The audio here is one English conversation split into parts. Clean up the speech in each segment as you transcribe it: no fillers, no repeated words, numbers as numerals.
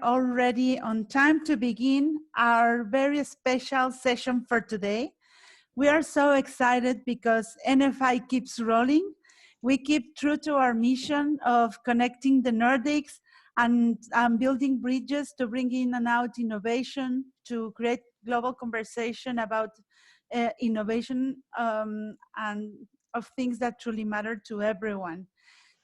already on time to begin our very special session for today. We are so excited because NFI keeps rolling. We keep true to our mission of connecting the Nordics and building bridges to bring in and out innovation, to create global conversation about innovation and of things that truly matter to everyone.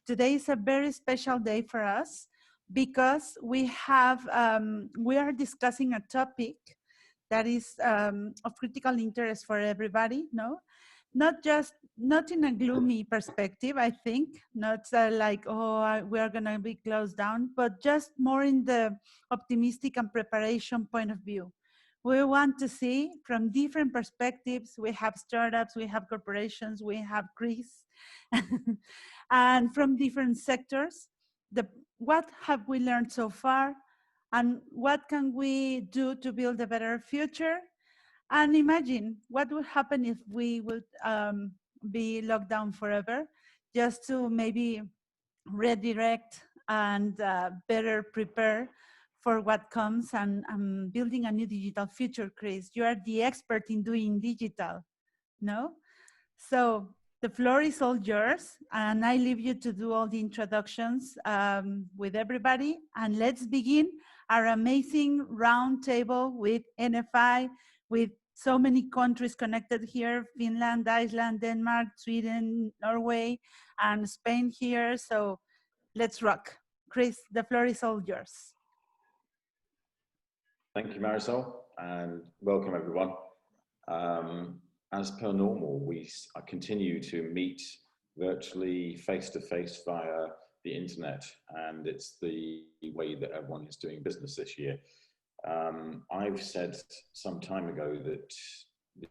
Today is a very special day for us because we are discussing a topic that is of critical interest for everybody, no? Not in a gloomy perspective, I think, not like, oh, we are gonna be closed down, but just more in the optimistic and preparation point of view. We want to see from different perspectives. We have startups, we have corporations, we have Greece, and from different sectors, what have we learned so far, and what can we do to build a better future? And imagine what would happen if we would be locked down forever, just to maybe redirect and better prepare for what comes and building a new digital future. Chris, you are the expert in doing digital, no? So the floor is all yours, and I leave you to do all the introductions with everybody. And let's begin our amazing roundtable with NFI, with so many countries connected here: Finland, Iceland, Denmark, Sweden, Norway, and Spain here. So let's rock. Chris, the floor is all yours. Thank you, Marisol, and welcome everyone. As per normal, I continue to meet virtually face-to-face via the internet, and it's the way that everyone is doing business this year. I've said some time ago that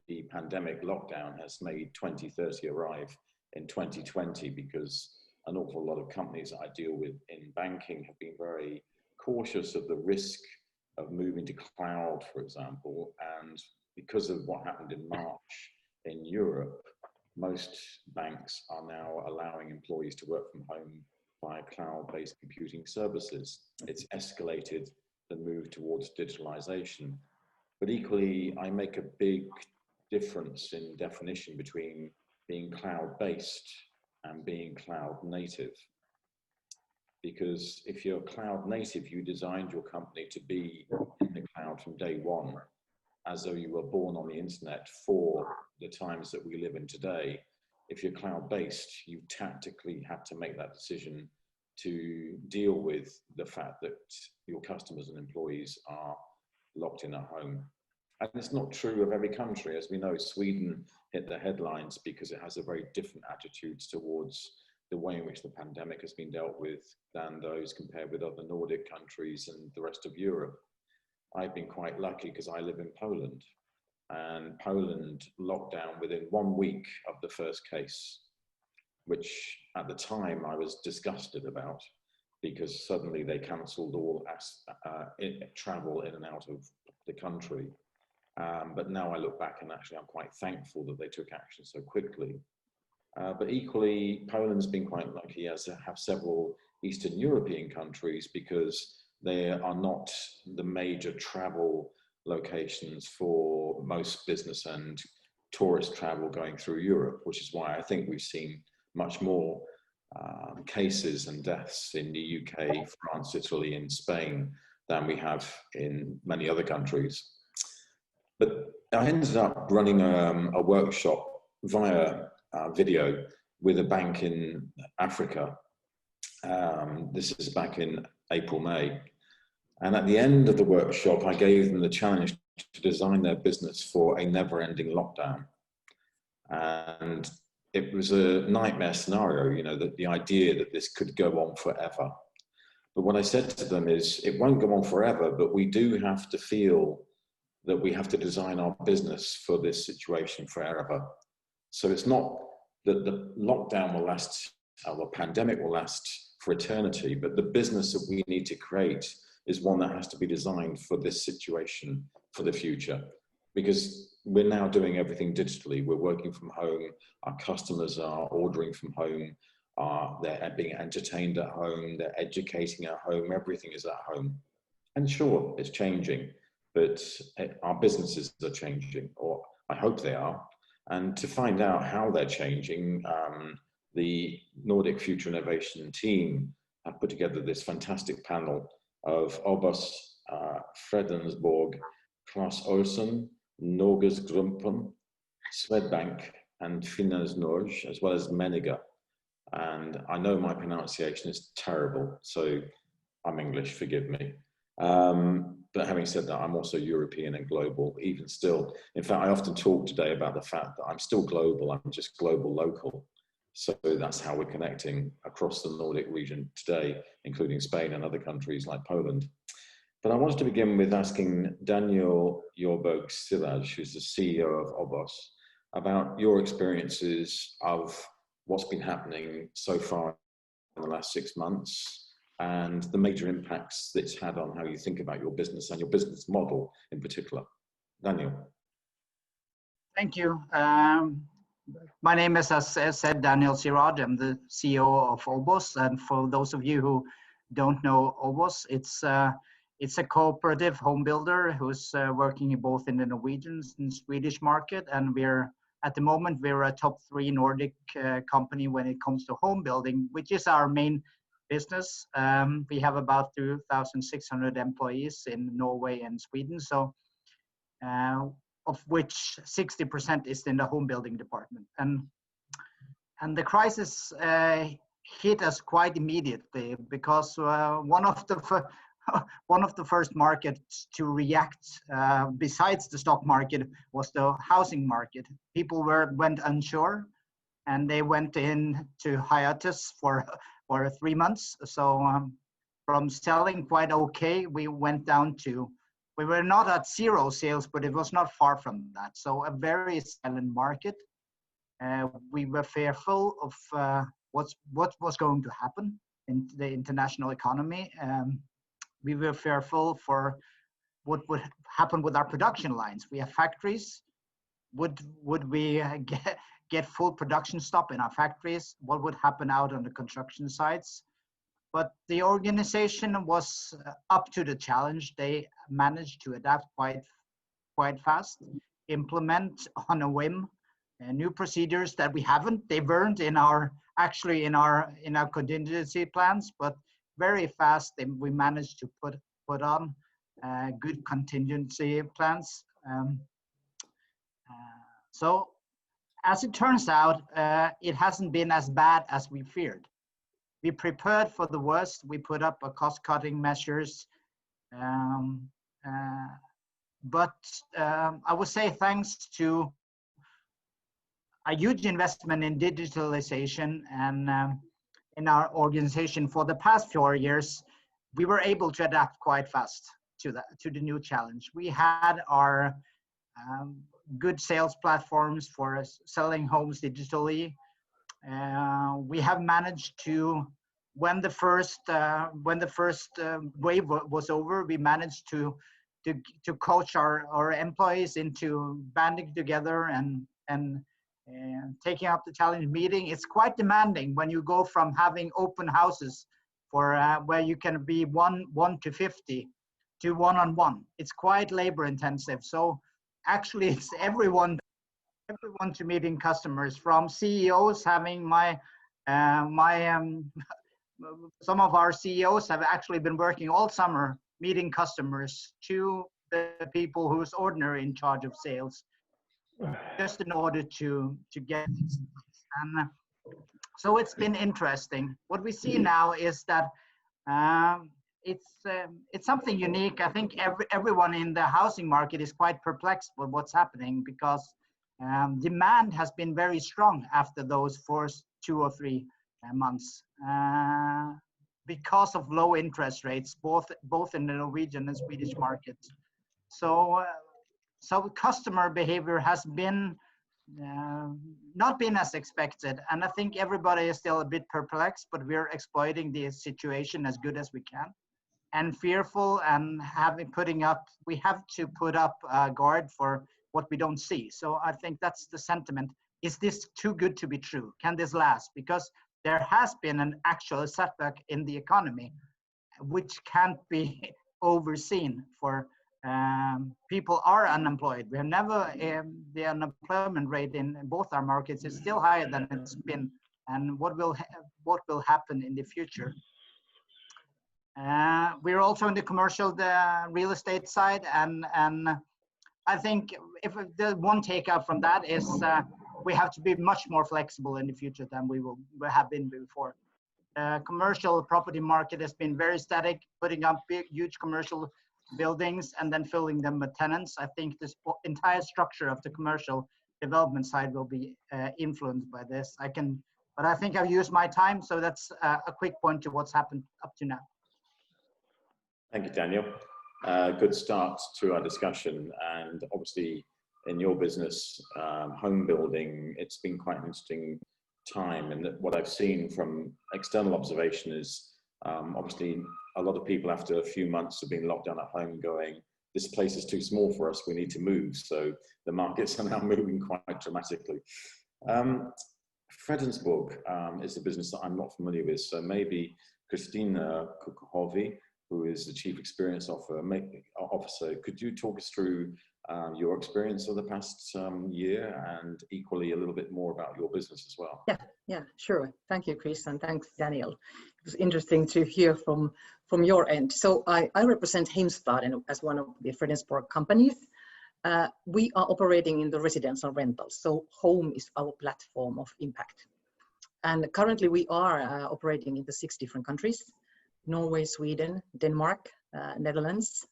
the pandemic lockdown has made 2030 arrive in 2020 because an awful lot of companies that I deal with in banking have been very cautious of the risk of moving to cloud, for example, and because of what happened in March in Europe, most banks are now allowing employees to work from home via cloud-based computing services. It's escalated the move towards digitalization. But equally, I make a big difference in definition between being cloud-based and being cloud-native. Because if you're cloud-native, you designed your company to be in the cloud from day one, as though you were born on the internet for the times that we live in today. If you're cloud-based, you tactically have to make that decision to deal with the fact that your customers and employees are locked in at home. And it's not true of every country. As we know, Sweden hit the headlines because it has a very different attitudes towards the way in which the pandemic has been dealt with than those compared with other Nordic countries and the rest of Europe. I've been quite lucky because I live in Poland, and Poland locked down within 1 week of the first case, which at the time I was disgusted about because suddenly they cancelled all travel in and out of the country. But now I look back and actually I'm quite thankful that they took action so quickly. But equally, Poland's been quite lucky as to have several Eastern European countries because they are not the major travel locations for most business and tourist travel going through Europe, which is why I think we've seen much more cases and deaths in the UK, France, Italy, and Spain than we have in many other countries. But I ended up running a workshop via video with a bank in Africa. This is back in April, May. And at the end of the workshop, I gave them the challenge to design their business for a never-ending lockdown. And it was a nightmare scenario, you know, that the idea that this could go on forever. But what I said to them is, it won't go on forever, but we do have to feel that we have to design our business for this situation forever. So it's not that the lockdown will last, or the pandemic will last for eternity, but the business that we need to create is one that has to be designed for this situation for the future. Because we're now doing everything digitally. We're working from home. Our customers are ordering from home. They're being entertained at home. They're educating at home. Everything is at home. And sure, it's changing, but our businesses are changing, or I hope they are. And to find out how they're changing, the Nordic Future Innovation team have put together this fantastic panel of Obos, Fredensborg, Claes Olsen, Norges Grumpen, Swedbank, and Finans Norge, as well as Meniga. And I know my pronunciation is terrible, so I'm English, forgive me. But having said that, I'm also European and global, even still. In fact, I often talk today about the fact that I'm still global, I'm just global local. So that's how we're connecting across the Nordic region today, including Spain and other countries like Poland. But I wanted to begin with asking Daniel Jorberg Siraj, who's the CEO of Obos, about your experiences of what's been happening so far in the last 6 months, and the major impacts that it's had on how you think about your business and your business model in particular. Daniel. Thank you. My name is, as said, Daniel Siraj. I'm the CEO of Obos. And for those of you who don't know Obos, it's a cooperative home builder who's working both in the Norwegian and Swedish market. And at the moment, we're a top 3 Nordic company when it comes to home building, which is our main business. We have about 2,600 employees in Norway and Sweden, so of which 60% is in the home building department. And the crisis hit us quite immediately because one of the first markets to react, besides the stock market, was the housing market. People went unsure, and they went into hiatus for 3 months. So from selling quite okay, we went down to, we were not at 0 sales, but it was not far from that. So a very silent market. We were fearful of what was going to happen in the international economy. We were fearful for what would happen with our production lines. We have factories. Would we get full production stop in our factories? What would happen out on the construction sites? But the organization was up to the challenge. They managed to adapt quite fast, implement on a whim new procedures that they weren't in our contingency plans, but very fast we managed to put on good contingency plans. So as it turns out, it hasn't been as bad as we feared. We prepared for the worst. We put up a cost-cutting measures. But I would say thanks to a huge investment in digitalization and in our organization for the past 4 years, we were able to adapt quite fast to the new challenge. We had our good sales platforms for selling homes digitally. We have managed to, when the first wave was over, we managed to coach our employees into banding together and taking up the challenge meeting. It's quite demanding when you go from having open houses for where you can be 1 to 50 to one-on-one. It's quite labor intensive. So actually it's everyone to meeting customers, from CEOs having some of our CEOs have actually been working all summer meeting customers, to the people who's ordinary in charge of sales, just in order to get things. And so it's been interesting. What we see now is that it's something unique. I think everyone in the housing market is quite perplexed with what's happening, because demand has been very strong after those first 2 or 3 months because of low interest rates, both in the Norwegian and Swedish markets. So customer behavior has been not been as expected, and I think everybody is still a bit perplexed, but we're exploiting the situation as good as we can, and fearful, and we have to put up a guard for what we don't see. So I think that's the sentiment. Is this too good to be true? Can this last? Because there has been an actual setback in the economy, which can't be overseen for people are unemployed. We have never, the unemployment rate in both our markets is still higher than it's been, and what will happen in the future. We're also in the commercial, the real estate side, and I think if the one takeout from that is we have to be much more flexible in the future than we have been before. Commercial property market has been very static, putting up big, huge commercial buildings and then filling them with tenants. I think this entire structure of the commercial development side will be influenced by this. But I think I've used my time, so that's a quick point to what's happened up to now. Thank you, Daniel. Good start to our discussion, and obviously in your business, home building, it's been quite an interesting time, and what I've seen from external observation is obviously a lot of people after a few months of being locked down at home going, this place is too small for us, we need to move. So the markets are now moving quite dramatically. Fredensborg is a business that I'm not familiar with, so maybe Christina Kukohovi, who is the Chief Experience Officer, could you talk us through your experience of the past year, and equally a little bit more about your business as well? Yeah, sure. Thank you, Chris, and thanks, Daniel. It was interesting to hear from your end. So I represent Heimstaden as one of the Fredensborg companies. We are operating in the residential rentals, so home is our platform of impact. And currently we are operating in the 6 different countries: Norway, Sweden, Denmark, Netherlands.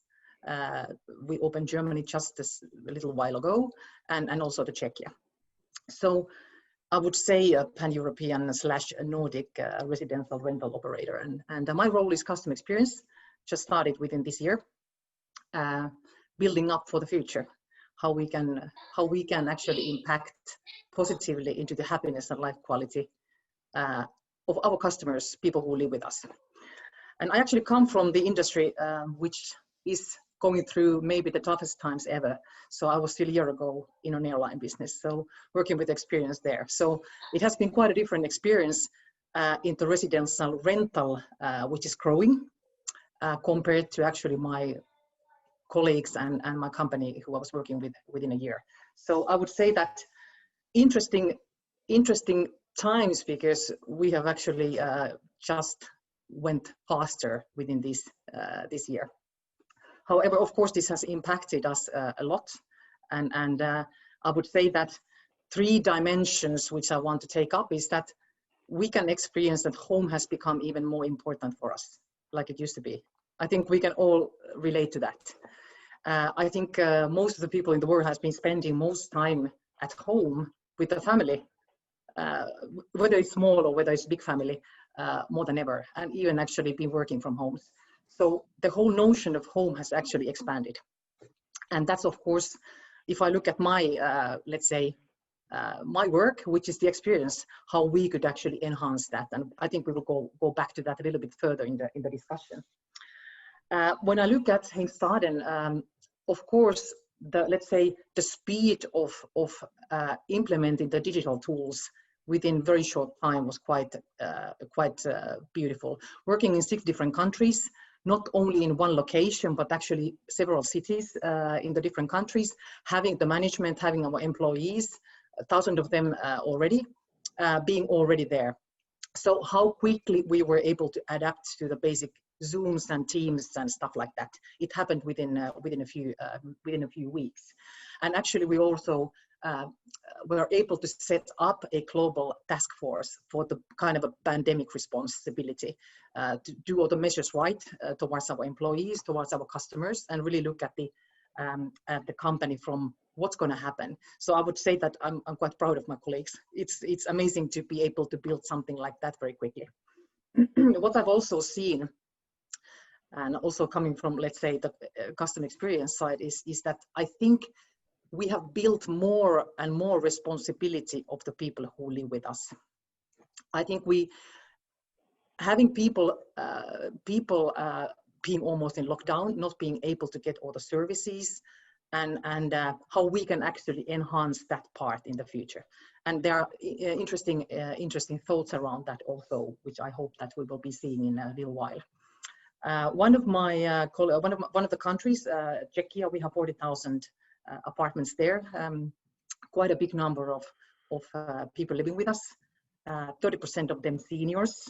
We opened Germany just a little while ago, and also the Czechia. So I would say a pan-European / Nordic residential rental operator. And my role is customer experience, just started within this year, building up for the future, how we can actually impact positively into the happiness and life quality of our customers, people who live with us. And I actually come from the industry which is going through maybe the toughest times ever. So I was still a year ago in an airline business, so working with experience there. So it has been quite a different experience in the residential rental, which is growing compared to actually my colleagues and my company who I was working with within a year. So I would say that interesting times, because we have actually just went faster within this year. However, of course, this has impacted us a lot. And I would say that 3 dimensions which I want to take up is that we can experience that home has become even more important for us, like it used to be. I think we can all relate to that. I think most of the people in the world has been spending most time at home with the family, whether it's small or whether it's big family, more than ever, and even actually been working from home. So the whole notion of home has actually expanded. And that's, of course, if I look at my, let's say, my work, which is the experience, how we could actually enhance that. And I think we will go back to that a little bit further in the discussion. When I look at Heimstaden, of course, let's say the speed of implementing the digital tools within very short time was quite beautiful. Working in 6 different countries, not only in one location, but actually several cities in the different countries, having the management, having our employees, 1,000 of them already, being already there. So how quickly we were able to adapt to the basic Zooms and Teams and stuff like that. It happened within a few weeks. And actually we also were able to set up a global task force for the kind of a pandemic responsibility to do all the measures right towards our employees, towards our customers, and really look at the company from what's going to happen. So I would say that I'm quite proud of my colleagues. It's amazing to be able to build something like that very quickly. What I've also seen, and also coming from, let's say, the customer experience side, is that I think we have built more and more responsibility of the people who live with us. I think having people being almost in lockdown, not being able to get all the services, and how we can actually enhance that part in the future. And there are interesting thoughts around that also, which I hope that we will be seeing in a little while. One of the countries, Czechia, we have 40,000 apartments there. Quite a big number of people living with us. 30% of them seniors,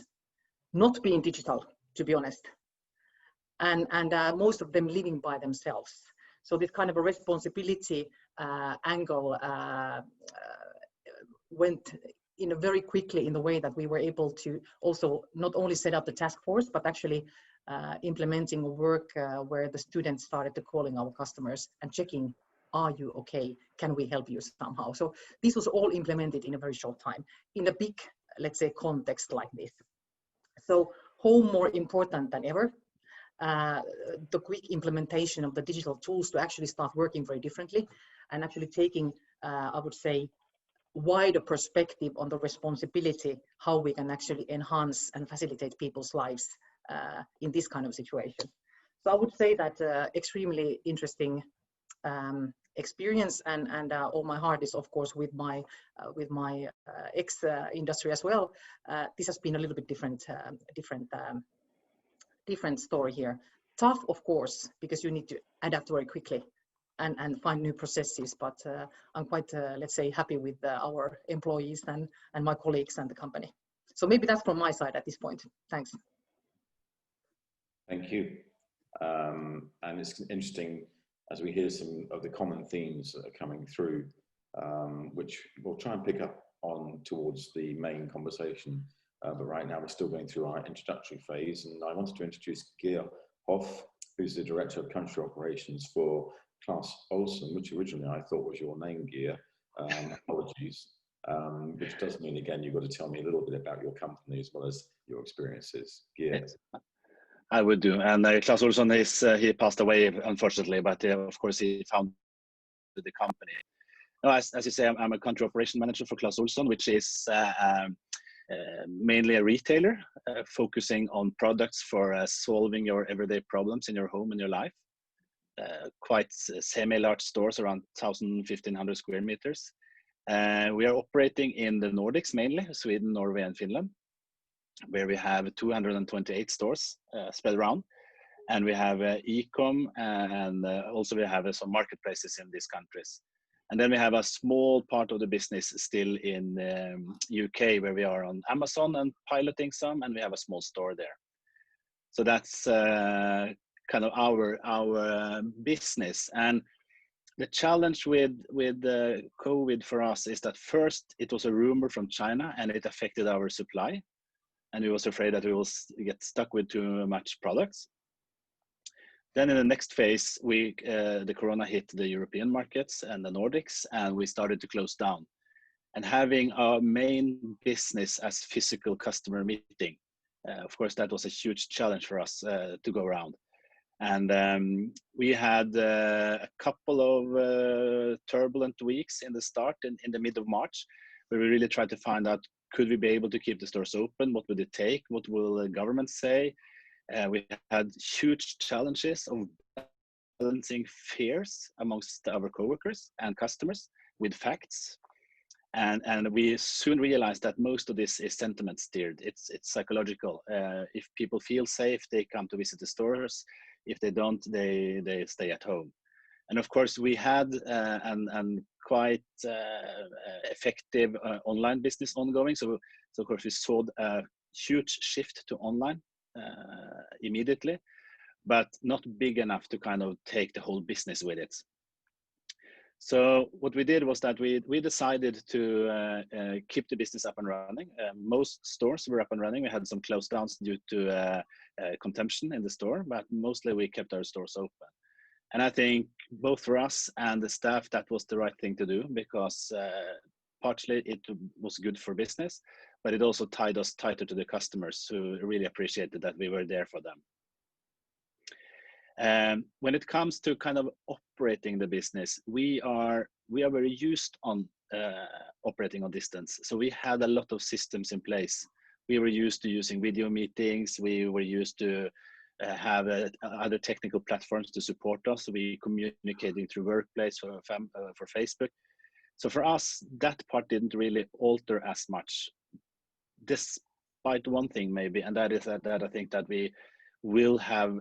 not being digital, to be honest, and most of them living by themselves. So this kind of a responsibility angle went in a very quickly in the way that we were able to also not only set up the task force, but actually implementing work where the students started to calling our customers and checking, are you okay? Can we help you somehow? So this was all implemented in a very short time in a big, let's say, context like this. So home more important than ever. The quick implementation of the digital tools to actually start working very differently and actually taking, I would say, wider perspective on the responsibility, how we can actually enhance and facilitate people's lives in this kind of situation. So I would say that extremely interesting experience, and all my heart is of course with my ex industry as well. This has been a little bit different story here. Tough, of course, because you need to adapt very quickly and find new processes, but I'm quite, let's say, happy with our employees and my colleagues and the company. So maybe that's from my side at this point. Thanks. Thank you. And it's interesting as we hear some of the common themes that are coming through, which we'll try and pick up on towards the main conversation. But right now we're still going through our introductory phase, and I wanted to introduce Geir Hoff, who's the Director of Country Operations for Clas Ohlson, which originally I thought was your name, Geir. Apologies. Which does mean, again, you've got to tell me a little bit about your company as well as your experiences. Geir. Yes, I would do. And Clas Ohlson is, he passed away, unfortunately, but of course he founded the company. No, as you say, I'm a country operation manager for Clas Ohlson, which is mainly a retailer focusing on products for solving your everyday problems in your home and your life. Quite semi-large stores, around 1,500 square meters. We are operating in the Nordics mainly, Sweden, Norway, and Finland, where we have 228 stores spread around. And we have e-com, and also we have some marketplaces in these countries. And then we have a small part of the business still in UK, where we are on Amazon and piloting some, and we have a small store there. So that's kind of our business. And the challenge with COVID for us is that first it was a rumor from China and it affected our supply. And we was afraid that we will get stuck with too much products. Then in the next phase, the corona hit the European markets and the Nordics, and we started to close down. And having our main business as physical customer meeting, of course, that was a huge challenge for us to go around. And we had a couple of turbulent weeks in the start, in the mid of March, where we really tried to find out, could we be able to keep the stores open? What would it take? What will the government say? We had huge challenges of balancing fears amongst our coworkers and customers with facts. And we soon realized that most of this is sentiment steered. It's psychological. If people feel safe, they come to visit the stores. If they don't, they stay at home. And of course, we had and quite effective online business ongoing. So of course, we saw a huge shift to online immediately, but not big enough to kind of take the whole business with it. So what we did was that we decided to keep the business up and running. Most stores were up and running. We had some close downs due to consumption in the store, but mostly we kept our stores open. And I think both for us and the staff, that was the right thing to do, because partially it was good for business, but it also tied us tighter to the customers, who really appreciated that we were there for them. When it comes to kind of operating the business, we are very used on operating on distance. So we had a lot of systems in place. We were used to using video meetings. We were used to have other technical platforms to support us. We communicating through Workplace for Facebook. So for us, that part didn't really alter as much, despite one thing maybe, and that is that I think that we will have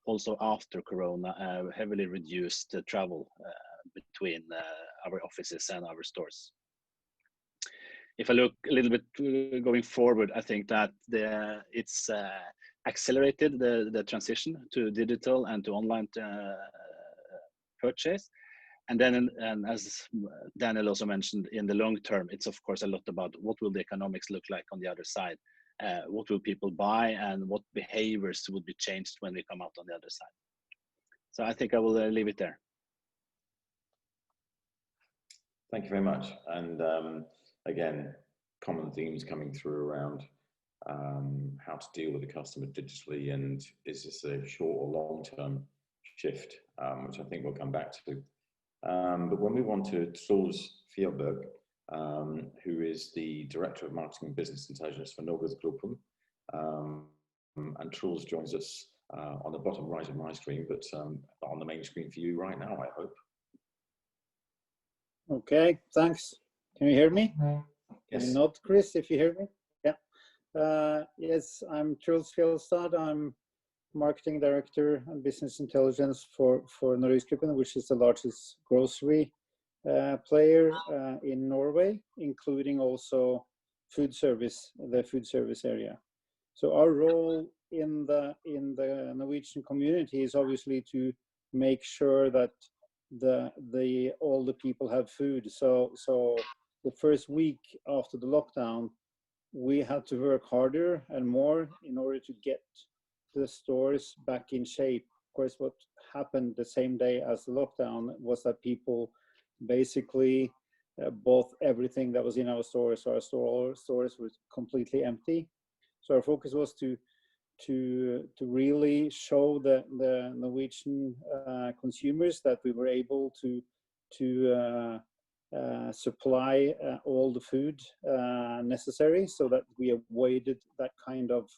also after Corona heavily reduced travel between our offices and our stores. If I look a little bit going forward, I think that it's accelerated the transition to digital and to online purchase. And then, and as Daniel also mentioned, in the long term, it's of course a lot about what will the economics look like on the other side. What will people buy and what behaviors would be changed when we come out on the other side. So I think I will leave it there. Thank you very much. And again, common themes coming through around how to deal with the customer digitally, and is this a short or long-term shift, which I think we'll come back to. But when we want to Truls Fjellberg, who is the Director of Marketing and Business Intelligence for Norgesgruppen, and Truls joins us on the bottom right of my screen, but on the main screen for you right now, I hope. Okay, thanks. Can you hear me? Yes. Can you nod, Chris, if you hear me? Yeah. Yes, I'm Truls Fjellstad. I'm Marketing Director and Business Intelligence for Norgesgruppen, which is the largest grocery player in Norway, including also food service, the food service area. So our role in the Norwegian community is obviously to make sure that all the people have food. So the first week after the lockdown, we had to work harder and more in order to get the stores back in shape. Of course, what happened the same day as the lockdown was that people basically bought everything that was in our stores. So our stores were completely empty. So our focus was to really show the Norwegian consumers that we were able to supply all the food necessary, so that we avoided that kind of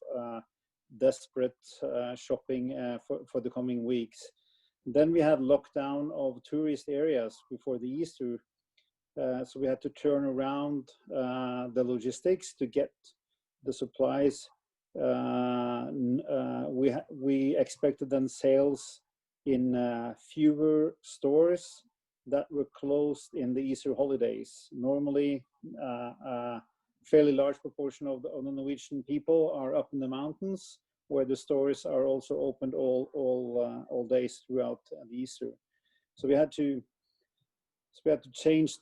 desperate shopping for the coming weeks. Then we had lockdown of tourist areas before the Easter, so we had to turn around the logistics to get the supplies. We expected then sales in fewer stores that were closed in the Easter holidays. Normally, a fairly large proportion of the Norwegian people are up in the mountains, where the stores are also opened all days throughout the Easter. So we had to change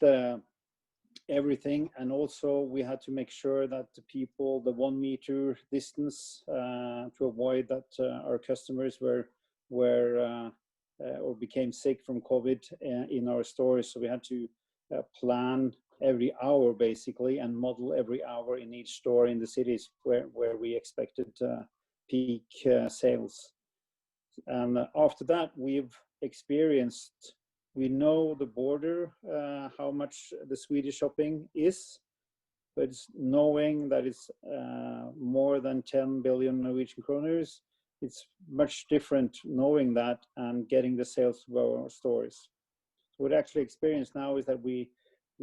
everything, and also we had to make sure that the people, the 1 meter distance, to avoid that our customers were or became sick from COVID in our stores. So we had to plan every hour basically, and model every hour in each store in the cities where we expected peak sales. And after that, we've experienced, we know the border, how much the Swedish shopping is, but it's knowing that it's more than 10 billion Norwegian kroners, it's much different knowing that and getting the sales to our stores. So what I actually experience now is that we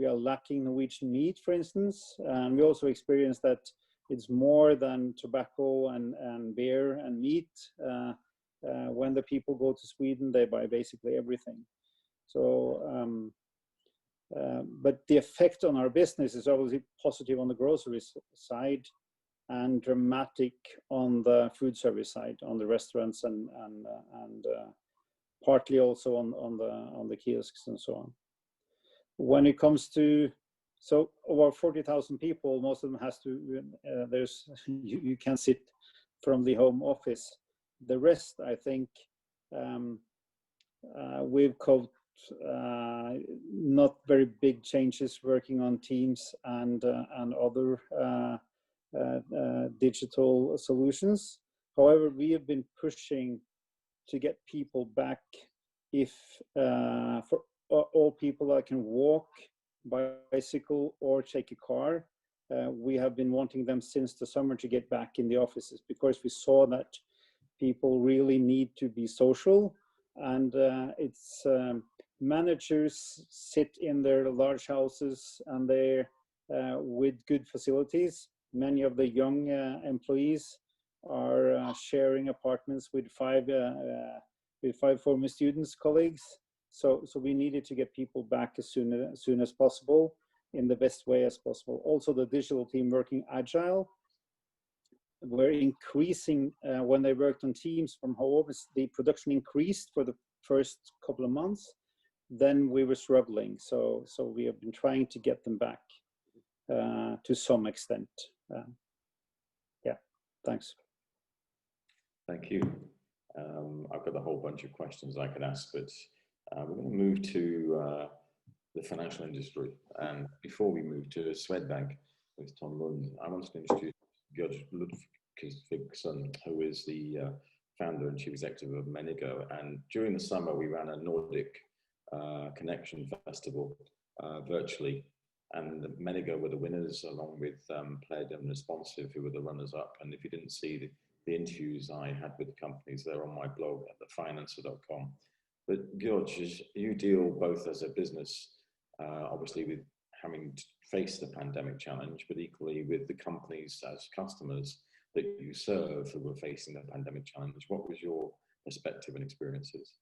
are lacking Norwegian meat, for instance, and we also experience that it's more than tobacco and beer and meat. When the people go to Sweden, they buy basically everything. So, but the effect on our business is obviously positive on the grocery side and dramatic on the food service side, on the restaurants and partly also on the kiosks and so on. When it comes to, so over 40,000 people, most of them has to, you can sit from the home office. The rest, I think, we've coped not very big changes working on Teams and other digital solutions. However, we have been pushing to get people back, if for all people that can walk, bicycle, or take a car. We have been wanting them since the summer to get back in the offices, because we saw that people really need to be social, and it's managers sit in their large houses and they're with good facilities. Many of the young employees are sharing apartments with five former students, colleagues. So we needed to get people back as soon as possible in the best way as possible. Also, the digital team working agile. We're increasing when they worked on teams from home. The production increased for the first couple of months. Then we were struggling. So we have been trying to get them back to some extent. Yeah, thanks. Thank you. I've got a whole bunch of questions I could ask, but we're going to move to the financial industry. And before we move to Swedbank with Tom Lund, I wanted to introduce Judge Ludvigsson, who is the founder and chief executive of Menigo. And during the summer, we ran a Nordic Connection Festival virtually. And Menigo were the winners, along with Pled and Responsive, who were the runners-up. And if you didn't see the interviews I had with the companies, they're on my blog at thefinancer.com. But George, you deal both as a business, obviously with having to face the pandemic challenge, but equally with the companies as customers that you serve who were facing the pandemic challenge. What was your perspective and experiences?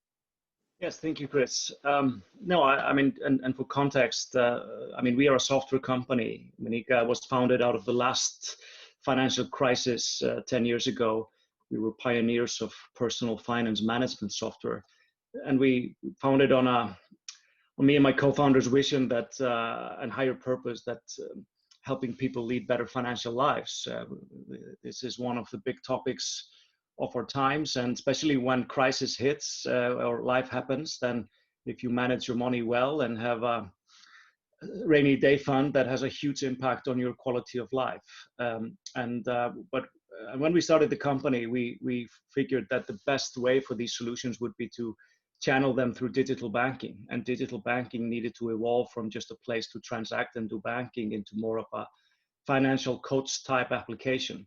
Yes, thank you, Chris. No, I mean, and for context, I mean, we are a software company. Menigo was founded out of the last financial crisis 10 years ago. We were pioneers of personal finance management software, and we founded on me and my co-founder's vision that and higher purpose that helping people lead better financial lives. This is one of the big topics of our times, and especially when crisis hits or life happens, then if you manage your money well and have a rainy day fund, that has a huge impact on your quality of life. But when we started the company, we figured that the best way for these solutions would be to channel them through digital banking, and digital banking needed to evolve from just a place to transact and do banking into more of a financial coach type application.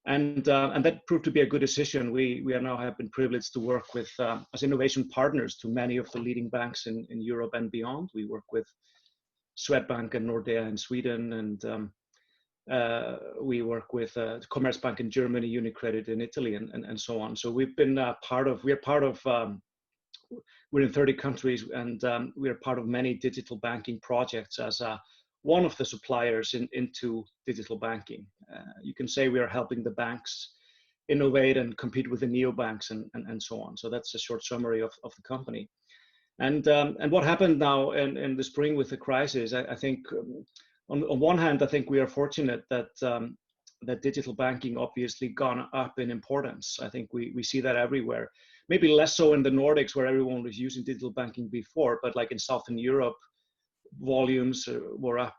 And that proved to be a good decision. We now have been privileged to work with as innovation partners to many of the leading banks in Europe and beyond. We work with Swedbank and Nordea in Sweden, and we work with Commerzbank in Germany, UniCredit in Italy, and so on. So we've been we're in 30 countries, and we are part of many digital banking projects as one of the suppliers into digital banking. You can say we are helping the banks innovate and compete with the neobanks and so on. So that's a short summary of the company. And what happened now in the spring with the crisis, I think on one hand, I think we are fortunate that that digital banking obviously gone up in importance. I think we see that everywhere. Maybe less so in the Nordics, where everyone was using digital banking before, but like in Southern Europe, volumes were up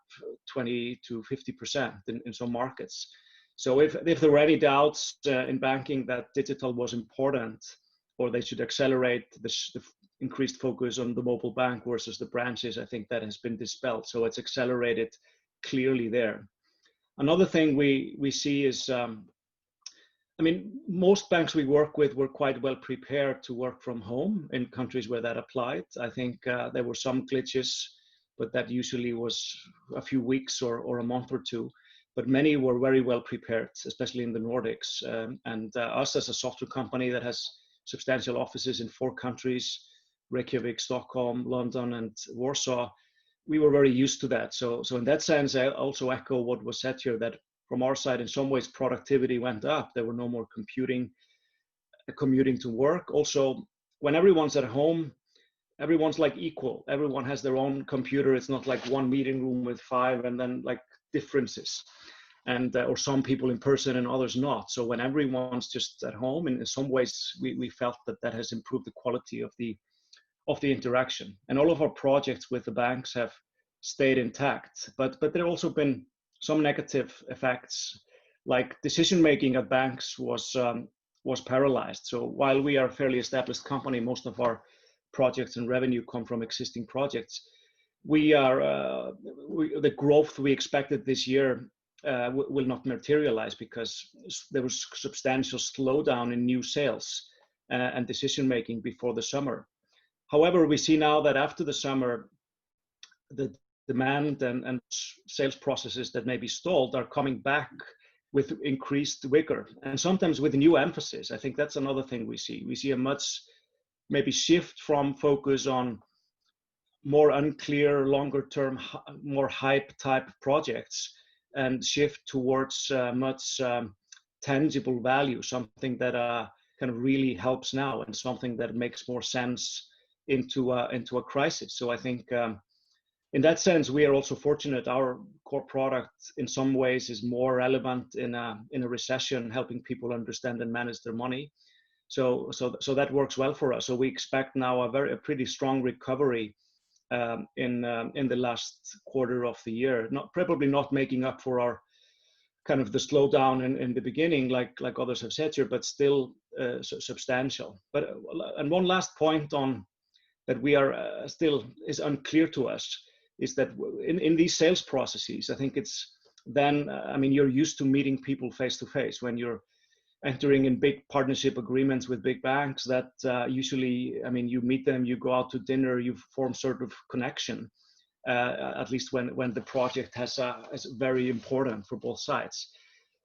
20 to 50% in some markets. So if there were any doubts in banking that digital was important, or they should accelerate the increased focus on the mobile bank versus the branches, I think that has been dispelled. So it's accelerated clearly there. Another thing we see is, I mean, most banks we work with were quite well prepared to work from home in countries where that applied. I think there were some glitches, but that usually was a few weeks or a month or two. But many were very well prepared, especially in the Nordics. And us as a software company that has substantial offices in 4 countries, Reykjavik, Stockholm, London, and Warsaw, we were very used to that. So in that sense, I also echo what was said here, that from our side, in some ways, productivity went up. There were no more commuting to work. Also, when everyone's at home, everyone's like equal. Everyone has their own computer. It's not like one meeting room with 5 and then like differences, and or some people in person and others not. So when everyone's just at home, and in some ways, we felt that has improved the quality of the interaction. And all of our projects with the banks have stayed intact, but there have also been some negative effects, like decision making at banks was paralyzed. So while we are a fairly established company, most of our projects and revenue come from existing projects. The growth we expected this year will not materialize because there was substantial slowdown in new sales and decision making before the summer. However, we see now that after the summer, the demand and sales processes that may be stalled are coming back with increased vigor and sometimes with new emphasis. I think that's another thing we see. We see a much maybe shift from focus on more unclear, longer term, more hype type projects and shift towards much tangible value, something that kind of really helps now and something that makes more sense into a crisis. So I think in that sense, we are also fortunate. Our core product in some ways is more relevant in a recession, helping people understand and manage their money. So that works well for us. So we expect now a pretty strong recovery in the last quarter of the year. Probably not making up for our kind of the slowdown in the beginning, like others have said here, but still substantial. But and one last point on that we are still is unclear to us is that in these sales processes, I think it's then, I mean, you're used to meeting people face to face when you're entering in big partnership agreements with big banks that usually, I mean, you meet them, you go out to dinner, you form sort of connection, at least when the project is very important for both sides.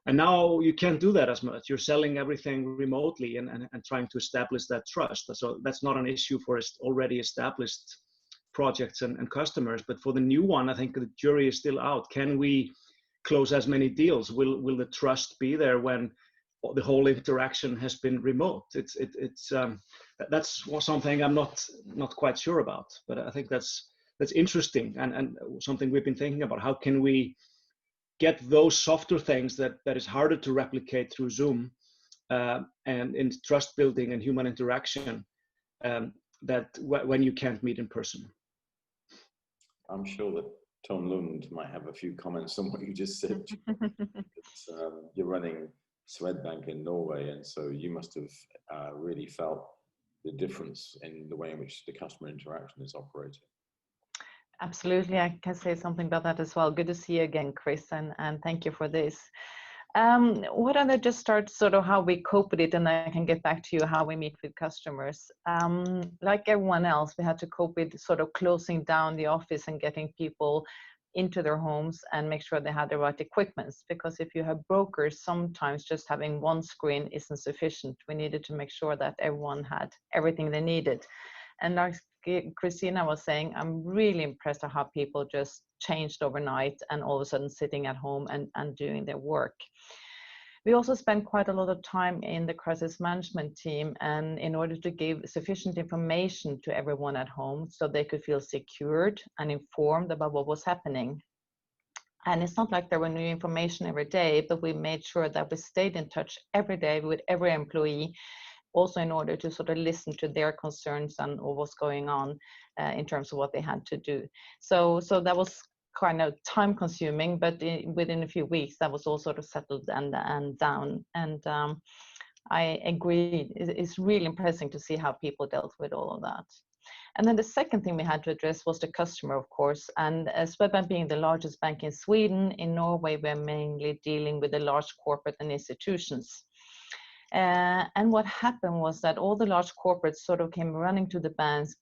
And now you can't do that as much. You're selling everything remotely and trying to establish that trust. So that's not an issue for already established projects and customers. But for the new one, I think the jury is still out. Can we close as many deals? Will the trust be there when the whole interaction has been remote? That's something I'm not quite sure about. But I think that's interesting and something we've been thinking about. How can we get those softer things that is harder to replicate through Zoom and in trust building and human interaction that when you can't meet in person? I'm sure that Tom Lund might have a few comments on what you just said. You're running Swedbank in Norway, and so you must have really felt the difference in the way in which the customer interaction is operating. Absolutely, I can say something about that as well. Good to see you again, Chris, and thank you for this. Why don't I just start sort of how we cope with it, and then I can get back to you how we meet with customers. Like everyone else, we had to cope with sort of closing down the office and getting people into their homes and make sure they had the right equipments, because if you have brokers, sometimes just having one screen isn't sufficient. We needed to make sure that everyone had everything they needed. And like Christina was saying, I'm really impressed at how people just changed overnight and all of a sudden sitting at home and doing their work. We also spent quite a lot of time in the crisis management team, and in order to give sufficient information to everyone at home so they could feel secured and informed about what was happening. And it's not like there were new information every day, but we made sure that we stayed in touch every day with every employee, also in order to sort of listen to their concerns and what's going on in terms of what they had to do. So that was kind of time consuming, but within a few weeks that was all sort of settled and down. And I agree, it's really impressive to see how people dealt with all of that. And then the second thing we had to address was the customer, of course. And Swedbank being the largest bank in Sweden, in Norway, we're mainly dealing with the large corporate and institutions. And what happened was that all the large corporates sort of came running to the banks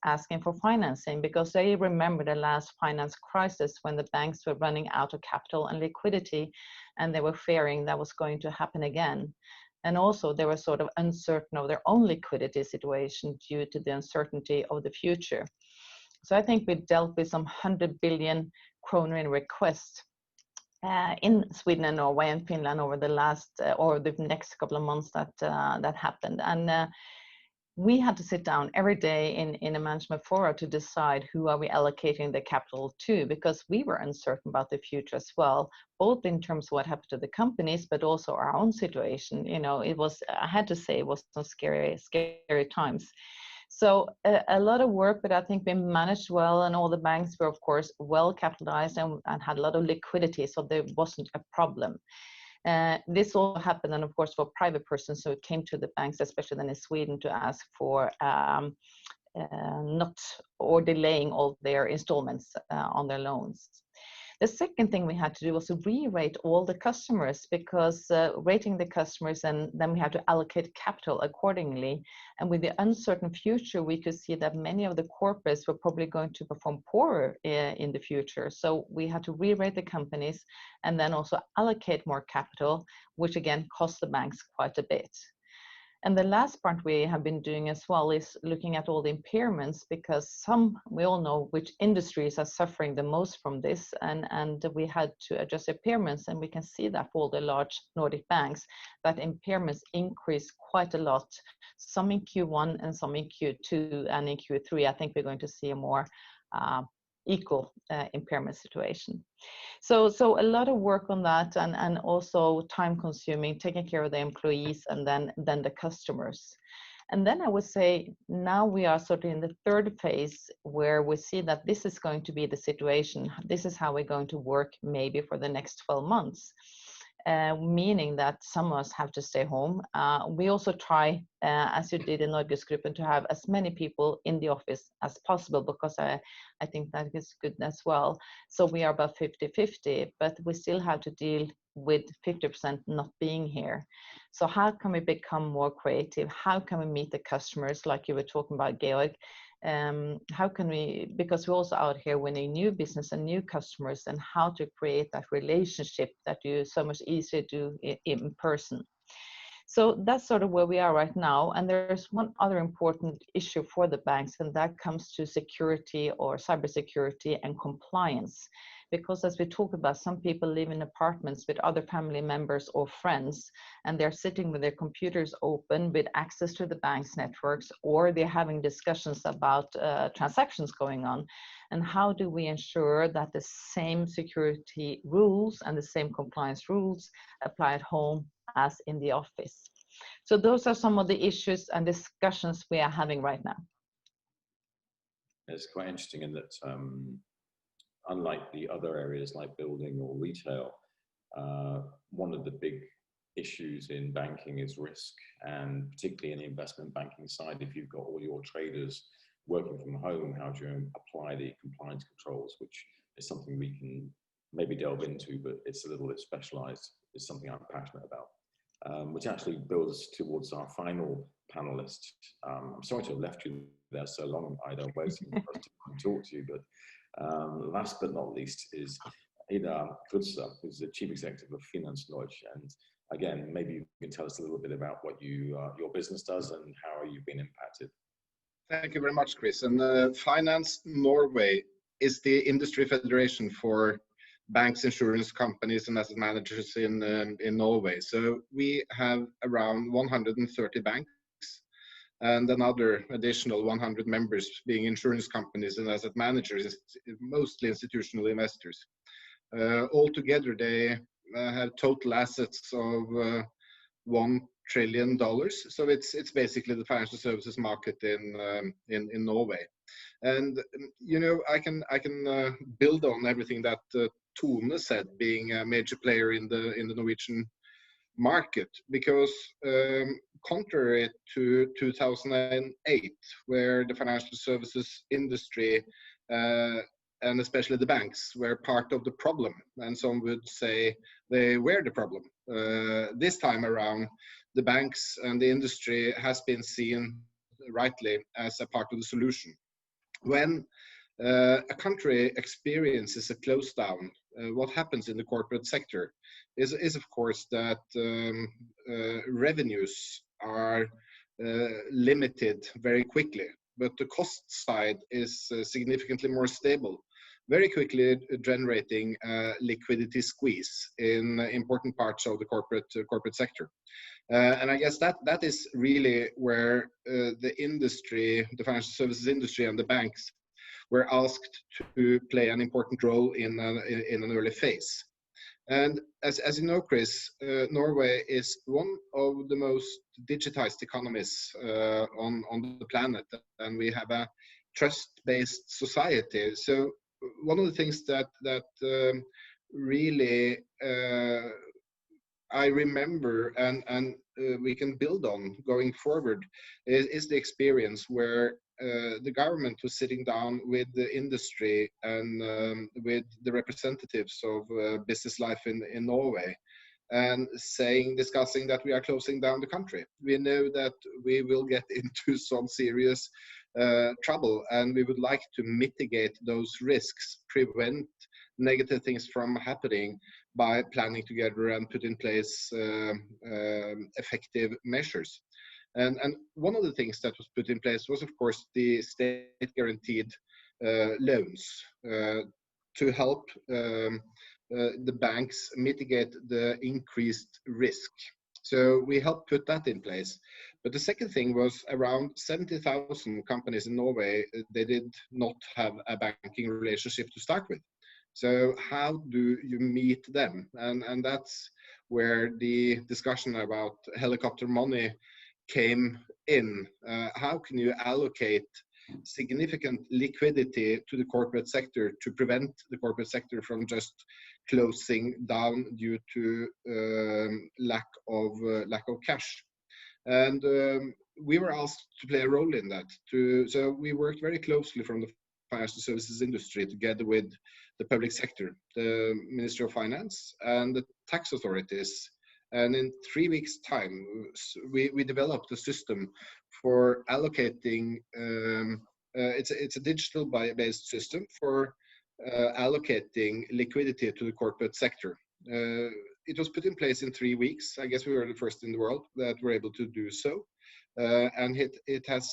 asking for financing, because they remember the last finance crisis when the banks were running out of capital and liquidity, and they were fearing that was going to happen again. And also they were sort of uncertain of their own liquidity situation due to the uncertainty of the future. So I think we dealt with some 100 billion kronor in requests in Sweden and Norway and Finland over the last or the next couple of months that happened. And we had to sit down every day in a management forum to decide who are we allocating the capital to, because we were uncertain about the future as well, both in terms of what happened to the companies, but also our own situation. You know, it was, I had to say, it was some scary times. So a lot of work, but I think we managed well, and all the banks were, of course, well capitalized and had a lot of liquidity, so there wasn't a problem. This all happened, and of course, for private persons who came to the banks, especially then in Sweden, to ask for not or delaying all their installments on their loans. The second thing we had to do was to re-rate all the customers, because rating the customers, and then we had to allocate capital accordingly. And with the uncertain future, we could see that many of the corporates were probably going to perform poorer in the future. So we had to re-rate the companies and then also allocate more capital, which again cost the banks quite a bit. And the last part we have been doing as well is looking at all the impairments, because we all know which industries are suffering the most from this, and we had to adjust impairments, and we can see that for all the large Nordic banks, that impairments increased quite a lot, some in Q1 and some in Q2, and in Q3 I think we're going to see a more equal impairment situation. So a lot of work on that, and also time consuming, taking care of the employees and then the customers. And then I would say now we are sort of in the third phase, where we see that this is going to be the situation. This is how we're going to work maybe for the next 12 months. Meaning that some of us have to stay home. We also try, as you did in Norgesgruppen, to have as many people in the office as possible, because I think that is good as well. So we are about 50-50, but we still have to deal with 50% not being here. So how can we become more creative? How can we meet the customers, like you were talking about, Georg? How can we, because we're also out here winning new business and new customers, and how to create that relationship that you so much easier do in person. So that's sort of where we are right now. And there's one other important issue for the banks, and that comes to security or cybersecurity and compliance. Because as we talk about, some people live in apartments with other family members or friends, and they're sitting with their computers open with access to the bank's networks, or they're having discussions about transactions going on. And how do we ensure that the same security rules and the same compliance rules apply at home as in the office? So those are some of the issues and discussions we are having right now. It's quite interesting in that unlike the other areas like building or retail, one of the big issues in banking is risk, and particularly in the investment banking side, if you've got all your traders working from home, how do you apply the compliance controls, which is something we can maybe delve into, but it's a little bit specialized. It's something I'm passionate about, which actually builds towards our final panelist. I'm sorry to have left you there so long, Ida, waiting for us to talk to you, but last but not least is Ida Krutzer, who's the Chief Executive of Finance Norge. And again, maybe you can tell us a little bit about what your business does and how you've been impacted. Thank you very much, Chris. And Finance Norway is the industry federation for banks, insurance companies, and asset managers in Norway. So we have around 130 banks and another additional 100 members being insurance companies and asset managers, mostly institutional investors. Altogether, they have total assets of $1 trillion. So it's basically the financial services market in Norway. And you know, I can build on everything that Tone said, being a major player in the Norwegian market, because contrary to 2008, where the financial services industry and especially the banks were part of the problem, and some would say they were the problem, this time around the banks and the industry has been seen rightly as a part of the solution. When a country experiences a close down, what happens in the corporate sector is of course that revenues are limited very quickly, but the cost side is significantly more stable, very quickly generating a liquidity squeeze in important parts of the corporate sector. And I guess that is really where the industry, the financial services industry and the banks were asked to play an important role in an early phase. And as you know, Chris, Norway is one of the most digitized economies on the planet, and we have a trust-based society. So one of the things that really I remember and we can build on going forward is the experience where the government was sitting down with the industry and with the representatives of business life in Norway, and discussing that we are closing down the country. We know that we will get into some serious trouble, and we would like to mitigate those risks, prevent negative things from happening by planning together and put in place effective measures. And one of the things that was put in place was, of course, the state-guaranteed loans to help the banks mitigate the increased risk. So we helped put that in place. But the second thing was around 70,000 companies in Norway, they did not have a banking relationship to start with. So how do you meet them? And that's where the discussion about helicopter money came in. How can you allocate significant liquidity to the corporate sector to prevent the corporate sector from just closing down due to lack of cash? And we were asked to play a role in that. So we worked very closely from the financial services industry together with the public sector, the Ministry of Finance and the tax authorities. And in 3 weeks' time, we developed a system for allocating, it's a digital-based system for allocating liquidity to the corporate sector. It was put in place in 3 weeks. I guess we were the first in the world that were able to do so. And it has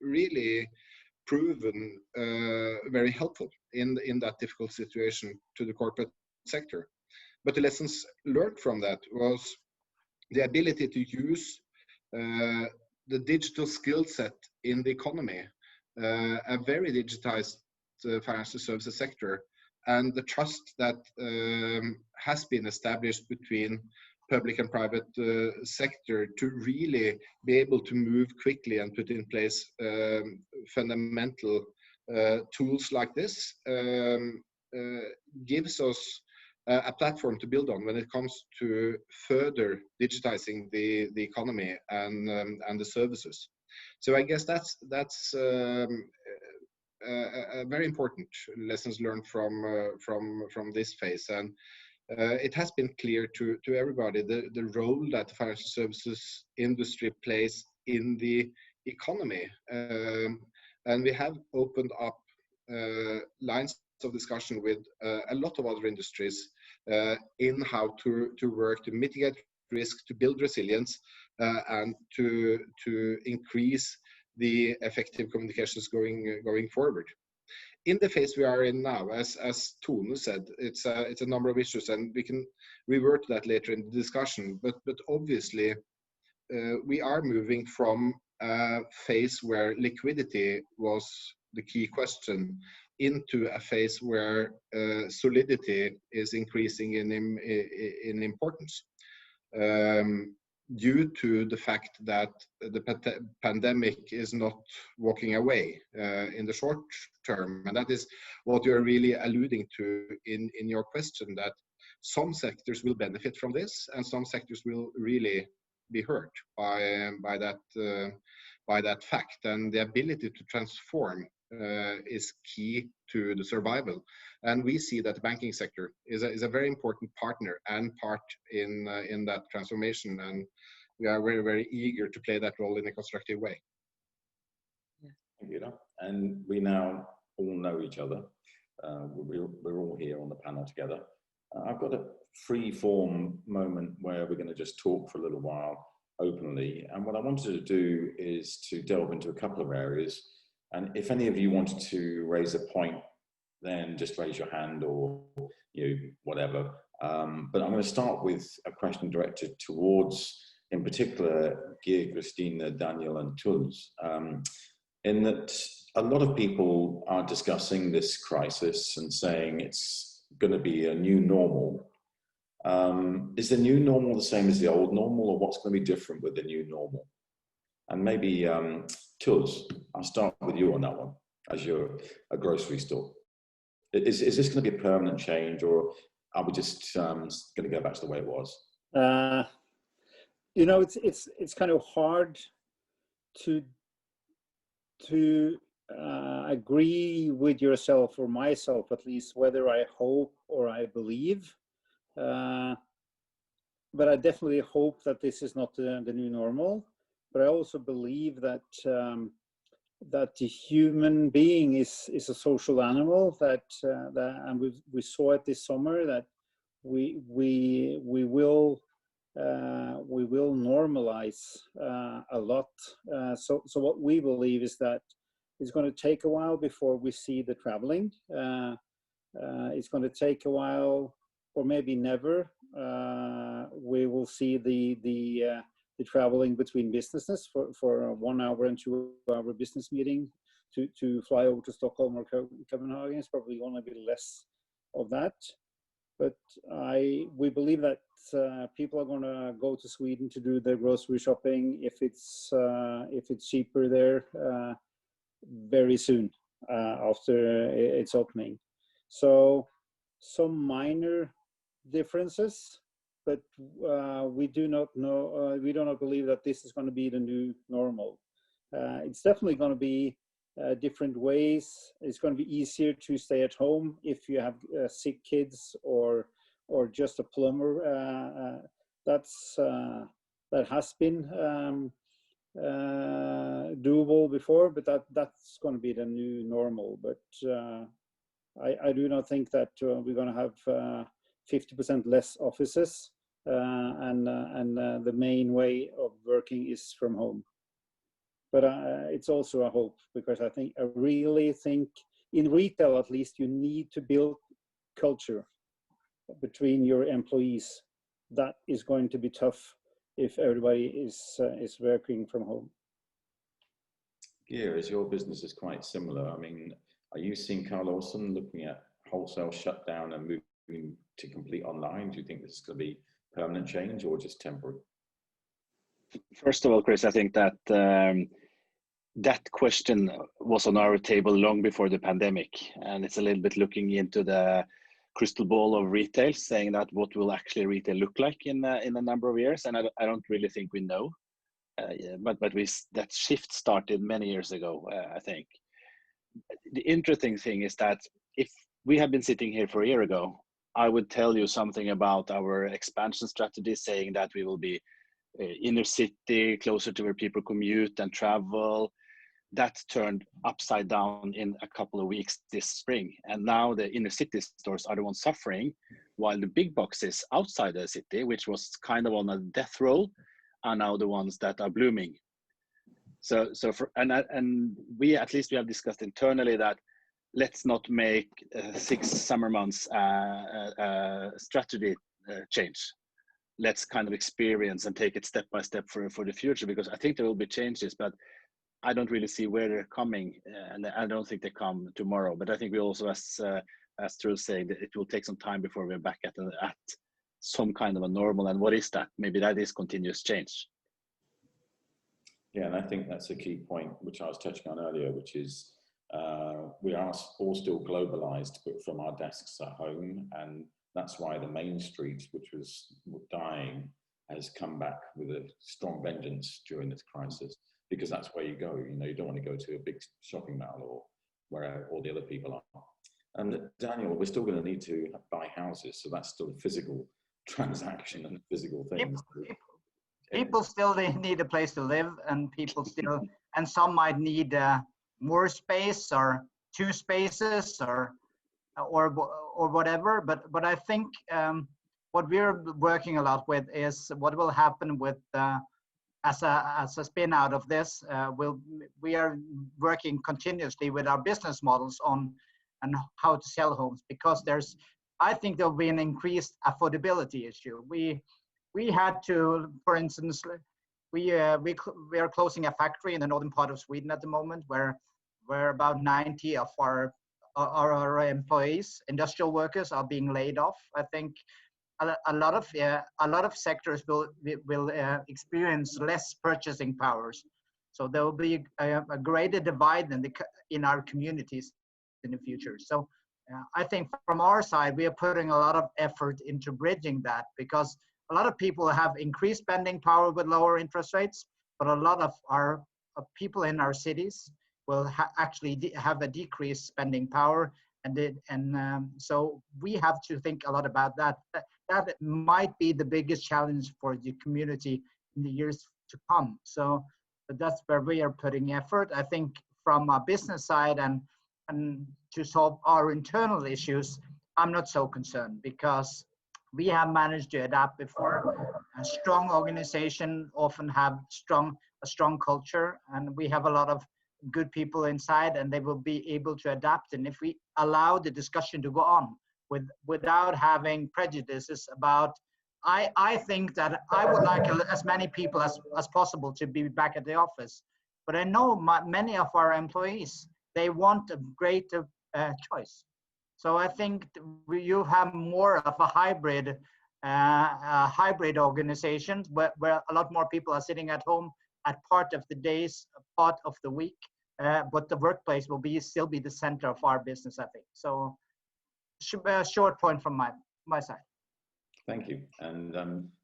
really proven very helpful in that difficult situation to the corporate sector. But the lessons learned from that was the ability to use the digital skill set in the economy, a very digitized financial services sector, and the trust that has been established between public and private sector to really be able to move quickly and put in place fundamental tools like this gives us a platform to build on when it comes to further digitizing the economy and the services. So I guess that's a very important lessons learned from this phase. And it has been clear to everybody the role that the financial services industry plays in the economy. And we have opened up lines of discussion with a lot of other industries in how to work to mitigate risk, to build resilience, and to increase the effective communications going forward. In the phase we are in now, as Tone said, it's a number of issues, and we can revert to that later in the discussion. But obviously, we are moving from a phase where liquidity was the key question into a phase where solidity is increasing in importance. Due to the fact that the pandemic is not walking away in the short term. And that is what you're really alluding to in your question, that some sectors will benefit from this and some sectors will really be hurt by that fact. And the ability to transform is key to the survival. And we see that the banking sector is a very important partner and part in that transformation. And we are very, very eager to play that role in a constructive way. Thank you. And we now all know each other. We're all here on the panel together. I've got a free-form moment where we're going to just talk for a little while openly. And what I wanted to do is to delve into a couple of areas. And if any of you wanted to raise a point, then just raise your hand or whatever. But I'm going to start with a question directed towards, in particular, Geir, Christina, Daniel, and Truls, in that a lot of people are discussing this crisis and saying it's going to be a new normal. Is the new normal the same as the old normal, or what's going to be different with the new normal? And maybe, Truls, I'll start with you on that one, as you're a grocery store. Is this going to be a permanent change, or are we just going to go back to the way it was? It's kind of hard to to agree with yourself, or myself at least, whether I hope or I believe. But I definitely hope that this is not the new normal. But I also believe that that the human being is a social animal. And we saw it this summer that we will normalize a lot. So what we believe is that it's going to take a while before we see the traveling. It's going to take a while, or maybe never. We will see the traveling between businesses for a 1 hour and 2 hour business meeting to fly over to Stockholm or Copenhagen. It's probably going to be less of that. But we believe that people are going to go to Sweden to do their grocery shopping if it's cheaper there very soon after it's opening. So some minor differences, but we do not know. We do not believe that this is going to be the new normal. It's definitely going to be different ways. It's going to be easier to stay at home if you have sick kids or just a plumber. That has been doable before, but that's going to be the new normal. But I do not think that we're going to have 50% less offices, and the main way of working is from home. But it's also a hope, because I really think in retail, at least, you need to build culture between your employees. That is going to be tough if everybody is working from home. Geir, as your business is quite similar, I mean, are you seeing Carl Olsen looking at wholesale shutdown and moving to complete online? Do you think this is going to be permanent change or just temporary? First of all, Chris, I think that that question was on our table long before the pandemic, and it's a little bit looking into the crystal ball of retail, saying that what will actually retail look like in a number of years, and I don't really think we know. But that shift started many years ago, I think. The interesting thing is that if we had been sitting here for a year ago, I would tell you something about our expansion strategy, saying that we will be inner city, closer to where people commute and travel. That turned upside down in a couple of weeks this spring. And now the inner city stores are the ones suffering, while the big boxes outside the city, which was kind of on a death roll, are now the ones that are blooming. And we, at least we have discussed internally that let's not make 6 summer months strategy change. Let's kind of experience and take it step by step for the future, because I think there will be changes, but I don't really see where they're coming, and I don't think they come tomorrow. But I think we also, as Truls saying, that it will take some time before we're back at some kind of a normal. And what is that? Maybe that is continuous change. Yeah, and I think that's a key point, which I was touching on earlier, which is we are all still globalized, but from our desks at home, and that's why the main street, which was dying, has come back with a strong vengeance during this crisis. Because that's where you go. You know, you don't want to go to a big shopping mall or where all the other people are. And Daniel, we're still going to need to buy houses, so that's still a physical transaction and physical things. People still need a place to live, and people still, and some might need more space or 2 spaces or whatever. But I think what we're working a lot with is what will happen with. As a spin out of this, we are working continuously with our business models on how to sell homes, because I think there'll be an increased affordability issue. We had to, for instance, we are closing a factory in the northern part of Sweden at the moment, where about 90 of our employees, industrial workers, are being laid off. I think a lot of sectors will experience less purchasing powers, so there will be a greater divide in our communities in the future. So I think from our side, we are putting a lot of effort into bridging that, because a lot of people have increased spending power with lower interest rates, but a lot of our people in our cities will actually have a decreased spending power. So we have to think a lot about that. That might be the biggest challenge for the community in the years to come. So that's where we are putting effort. I think from a business side and to solve our internal issues, I'm not so concerned because we have managed to adapt before. A strong organization often have a strong culture, and we have a lot of good people inside, and they will be able to adapt. And if we allow the discussion to go on without having prejudices about, I think that I would like as many people as possible to be back at the office, but I know many of our employees, they want a greater choice. So I think you have more of a hybrid organizations where a lot more people are sitting at home at part of the days, part of the week, but the workplace will still be the center of our business, I think. So a short point from my side. Thank you. And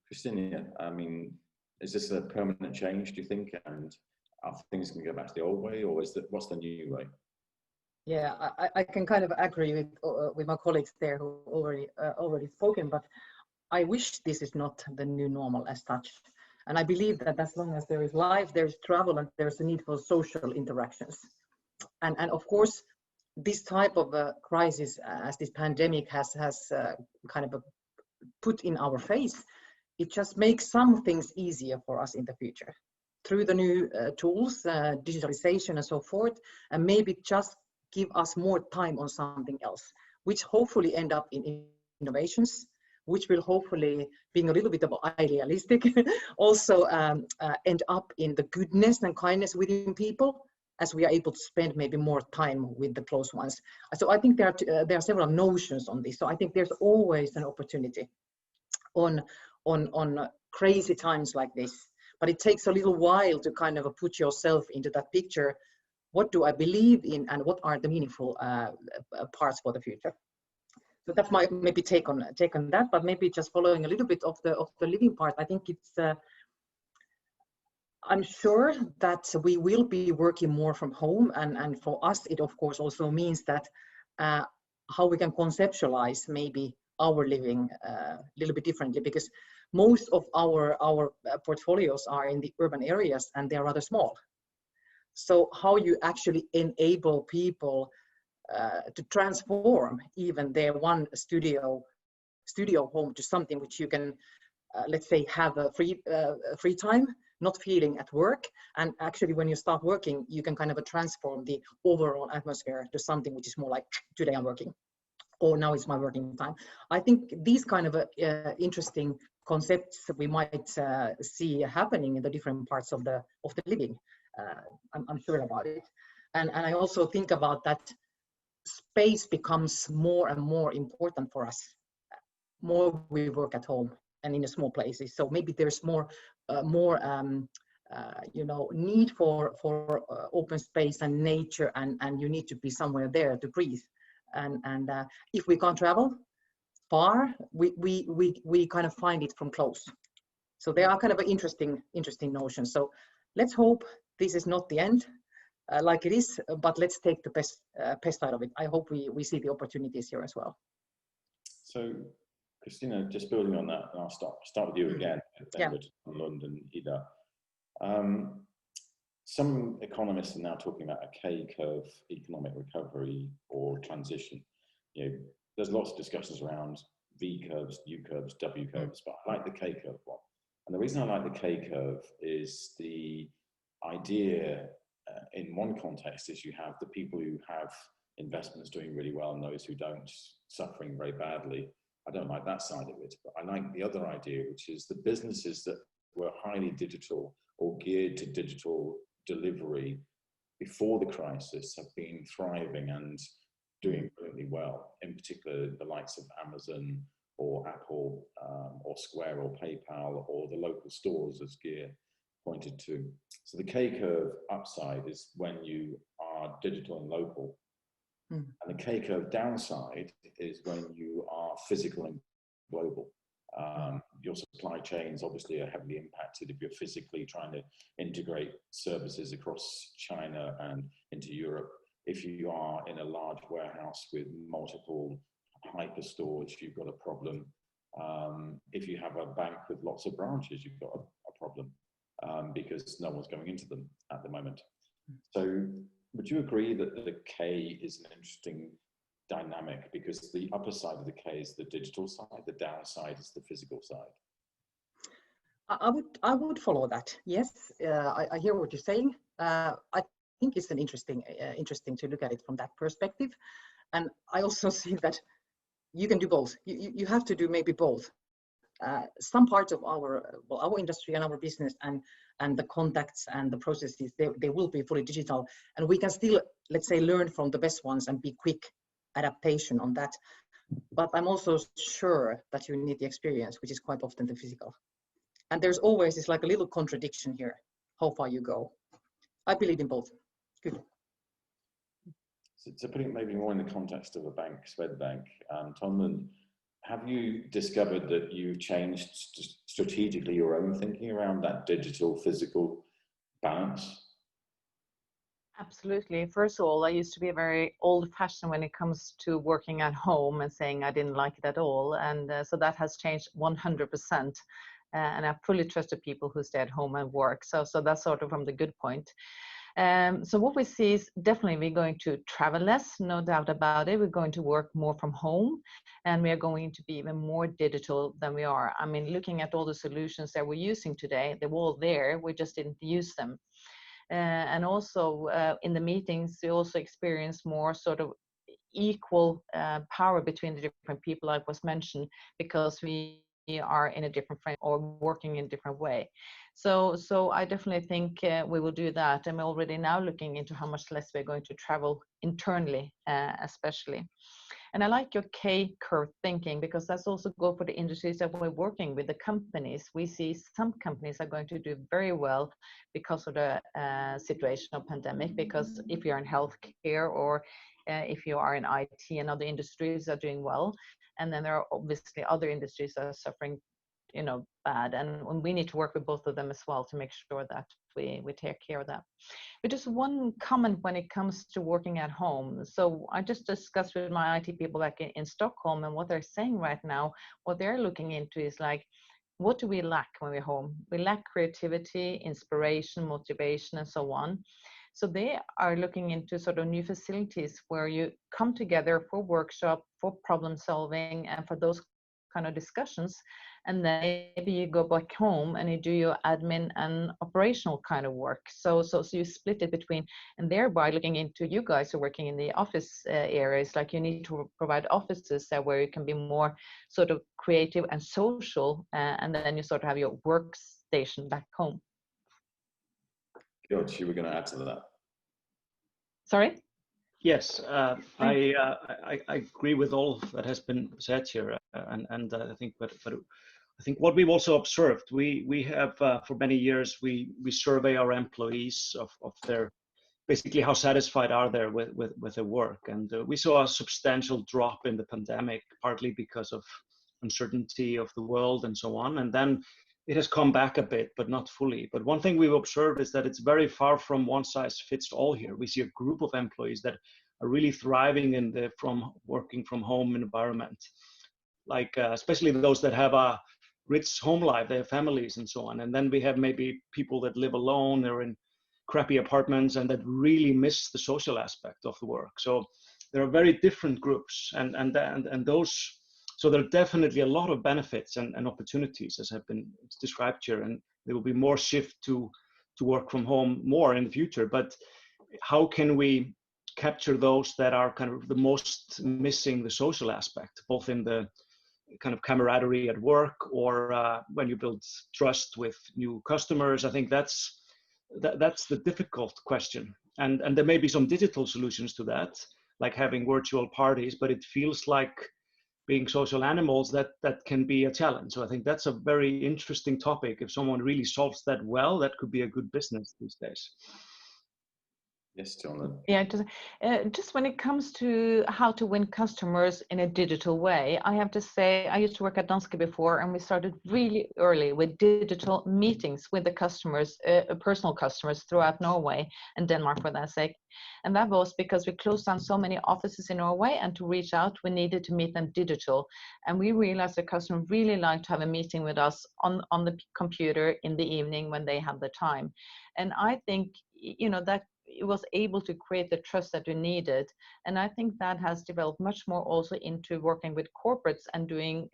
Christina, I mean, is this a permanent change, do you think? And are things going to go back to the old way, or what's the new way? Yeah, I can kind of agree with my colleagues there who already spoken, but I wish this is not the new normal as such. And I believe that as long as there is life, there's travel, and there's a need for social interactions. And of course, this type of crisis, as this pandemic has kind of put in our face, it just makes some things easier for us in the future through the new tools, digitalization and so forth, and maybe just give us more time on something else, which hopefully end up in innovations, which will hopefully, being a little bit of idealistic, also end up in the goodness and kindness within people, as we are able to spend maybe more time with the close ones. So I think there are several notions on this. So I think there's always an opportunity on crazy times like this, but it takes a little while to kind of put yourself into that picture. What do I believe in, and what are the meaningful parts for the future? So that's my maybe take on that, but maybe just following a little bit of the living part. I think it's I'm sure that we will be working more from home, and for us it of course also means that how we can conceptualize maybe our living a little bit differently, because most of our portfolios are in the urban areas and they're rather small. So how you actually enable people to transform even their one studio home to something which you can, let's say, have a free time, not feeling at work. And actually when you start working, you can kind of transform the overall atmosphere to something which is more like, today I'm working, or now it's my working time. I think these kind of interesting concepts we might see happening in the different parts of the living. I'm sure about it. And I also think about that space becomes more and more important for us. More we work at home and in the small places. So maybe there's more need for open space and nature, and you need to be somewhere there to breathe. And if we can't travel far, we kind of find it from close. So they are kind of interesting notions. So let's hope this is not the end like it is, but let's take the best side of it. I hope we see the opportunities here as well. So Christina, just building on that, and I'll start with you again, Yeah. Lund and Ida. Some economists are now talking about a K-curve economic recovery or transition. You know, there's lots of discussions around V curves, U curves, W curves, but I like the K-curve one. And the reason I like the K-curve is the idea in one context is you have the people who have investments doing really well and those who don't suffering very badly. I don't like that side of it, but I like the other idea, which is the businesses that were highly digital or geared to digital delivery before the crisis have been thriving and doing really well. In particular, the likes of Amazon or Apple or Square or PayPal or the local stores, as Gear pointed to. So the K-curve upside is when you are digital and local. And the K-curve downside is when you are physical and global. Your supply chains obviously are heavily impacted if you're physically trying to integrate services across China and into Europe. If you are in a large warehouse with multiple hyper stores, you've got a problem. If you have a bank with lots of branches, you've got a problem because no one's going into them at the moment. So would you agree that the K is an interesting dynamic, because the upper side of the K is the digital side, the downside is the physical side? I would follow that. Yes, I hear what you're saying. I think it's an interesting to look at it from that perspective, and I also see that you can do both. You have to do maybe both. Some parts of our industry and our business and the contacts and the processes, they will be fully digital, and we can still, let's say, learn from the best ones and be quick adaptation on that. But I'm also sure that you need the experience, which is quite often the physical. And there's always this like a little contradiction here, how far you go. I believe in both. Good. So putting it maybe more in the context of a bank, Swedbank, Tom, have you discovered that you've changed strategically your own thinking around that digital physical balance? Absolutely. First of all, I used to be very old-fashioned when it comes to working at home and saying I didn't like it at all. And so that has changed 100%. And I fully trusted people who stay at home and work. So that's sort of from the good point. So what we see is definitely we're going to travel less, no doubt about it. We're going to work more from home, and we are going to be even more digital than we are. I mean, looking at all the solutions that we're using today, they're all there. We just didn't use them. And also in the meetings, we also experience more sort of equal power between the different people, like was mentioned, because we are in a different frame or working in a different way. So I definitely think we will do that. And we're already now looking into how much less we're going to travel internally, especially. And I like your K-curve thinking, because that's also good for the industries that we're working with, the companies. We see some companies are going to do very well because of the situation of pandemic, because if you're in healthcare or if you are in IT and other industries are doing well. And then there are obviously other industries that are suffering, bad. And we need to work with both of them as well to make sure that we take care of that. But just one comment when it comes to working at home. So I just discussed with my IT people back in Stockholm, and what they're saying right now, what they're looking into is like, what do we lack when we're home? We lack creativity, inspiration, motivation, and so on. So they are looking into sort of new facilities where you come together for workshop, for problem solving, and for those kind of discussions. And then maybe you go back home and you do your admin and operational kind of work. So you split it between, and thereby looking into you guys who are working in the office areas, like you need to provide offices where you can be more sort of creative and social, and then you sort of have your workstation back home. George, you were going to add to that. Sorry? Yes, I agree with all that has been said here, and I think, but I think what we've also observed, we have for many years we survey our employees of their basically how satisfied are they with their work, and we saw a substantial drop in the pandemic, partly because of uncertainty of the world and so on, and then it has come back a bit, but not fully. But one thing we've observed is that it's very far from one size fits all here. We see a group of employees that are really thriving in the working from home environment, like especially those that have a rich home life, they have families and so on. And then we have maybe people that live alone, they're in crappy apartments and that really miss the social aspect of the work. So there are very different groups, and those. So there are definitely a lot of benefits and opportunities, as have been described here, and there will be more shift to work from home more in the future. But how can we capture those that are kind of the most missing the social aspect, both in the kind of camaraderie at work or when you build trust with new customers? I think that's the difficult question. And there may be some digital solutions to that, like having virtual parties, but it feels like being social animals, that can be a challenge. So I think that's a very interesting topic. If someone really solves that well, that could be a good business these days. Yes, John. Yeah, just when it comes to how to win customers in a digital way, I have to say I used to work at Danske before, and we started really early with digital meetings with the customers, personal customers throughout Norway and Denmark for that sake. And that was because we closed down so many offices in Norway, and to reach out, we needed to meet them digital. And we realized the customer really liked to have a meeting with us on the computer in the evening when they have the time. And I think, you know, that it was able to create the trust that we needed. And I think that has developed much more also into working with corporates and doing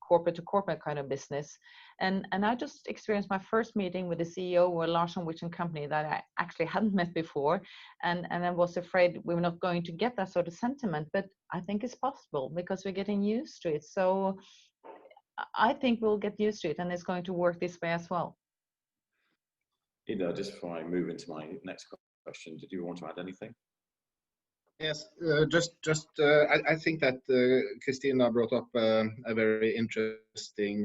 corporate to corporate kind of business. And I just experienced my first meeting with the CEO of a large Norwegian company that I actually hadn't met before. And I was afraid we were not going to get that sort of sentiment, but I think it's possible because we're getting used to it. So I think we'll get used to it, and it's going to work this way as well. Ida, just before I move into my next question, did you want to add anything? Yes, I think that Christina brought up a very interesting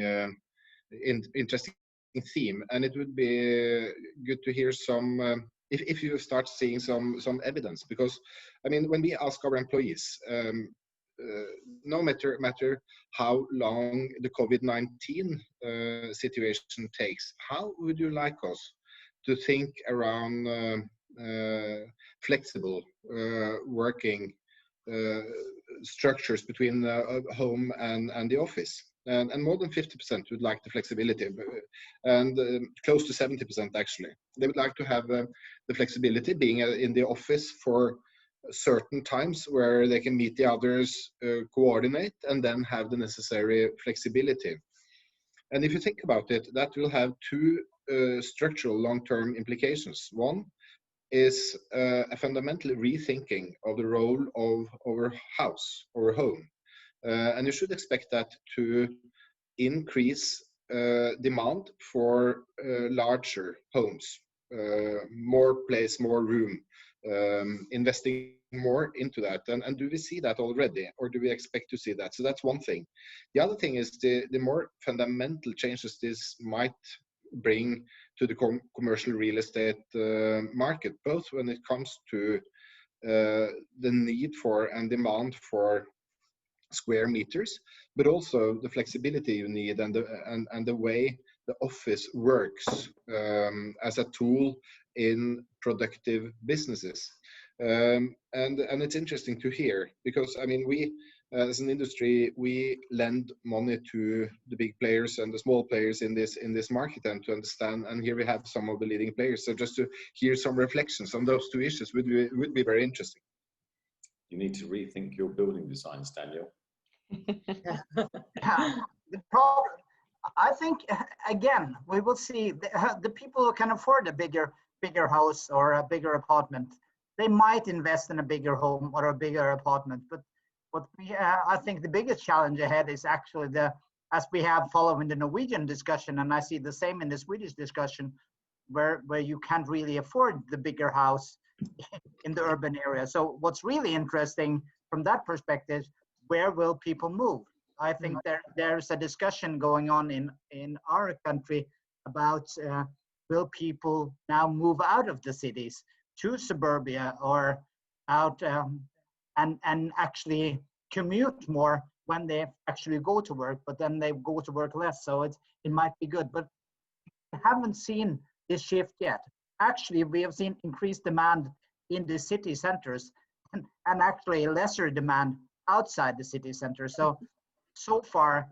theme, and it would be good to hear some if you start seeing some evidence, because I mean, when we ask our employees, no matter how long the COVID-19 situation takes, how would you like us to think around flexible working structures between home and the office? And more than 50% would like the flexibility, and close to 70% actually. They would like to have the flexibility being in the office for certain times where they can meet the others, coordinate, and then have the necessary flexibility. And if you think about it, that will have two structural long-term implications. One is a fundamental rethinking of the role of our house or home. And you should expect that to increase demand for larger homes, more place, more room, investing more into that. And do we see that already, or do we expect to see that? So that's one thing. The other thing is the more fundamental changes this might bring to the commercial real estate market, both when it comes to the need for and demand for square meters, but also the flexibility you need and the way the office works as a tool in productive businesses. And it's interesting to hear, because I mean, we as an industry, we lend money to the big players and the small players in this market, and to understand, and here we have some of the leading players. So just to hear some reflections on those two issues would be very interesting. You need to rethink your building designs, Daniel. The problem, I think, again, we will see the people who can afford a bigger house or a bigger apartment, they might invest in a bigger home or a bigger apartment. But what I think the biggest challenge ahead is actually as we have following the Norwegian discussion, and I see the same in the Swedish discussion, where you can't really afford the bigger house in the urban area. So what's really interesting from that perspective, where will people move? I think there's a discussion going on in our country about will people now move out of the cities to suburbia or out and actually commute more when they actually go to work, but then they go to work less. So it might be good, but we haven't seen this shift yet. Actually, we have seen increased demand in the city centers and actually lesser demand outside the city center. So far,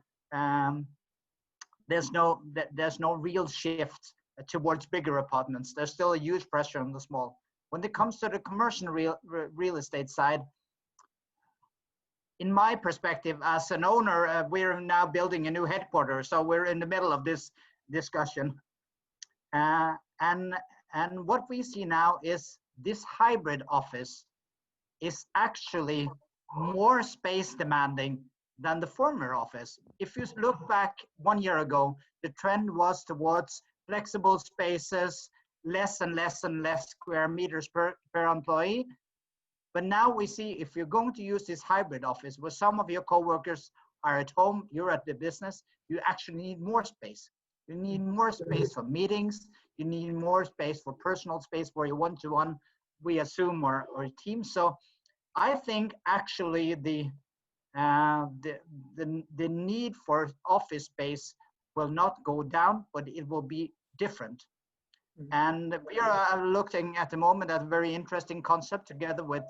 there's no real shift towards bigger apartments. There's still a huge pressure on the small. When it comes to the commercial real estate side, in my perspective as an owner, we're now building a new headquarters, so we're in the middle of this discussion. And what we see now is this hybrid office is actually more space demanding than the former office. If you look back 1 year ago, the trend was towards flexible spaces, less and less square meters per employee. But now we see, if you're going to use this hybrid office where some of your coworkers are at home, you're at the business, you actually need more space. You need more space for meetings. You need more space for personal space for your one-to-one via Zoom or Teams. So I think actually the need for office space will not go down, but it will be different. And we are looking at the moment at a very interesting concept together with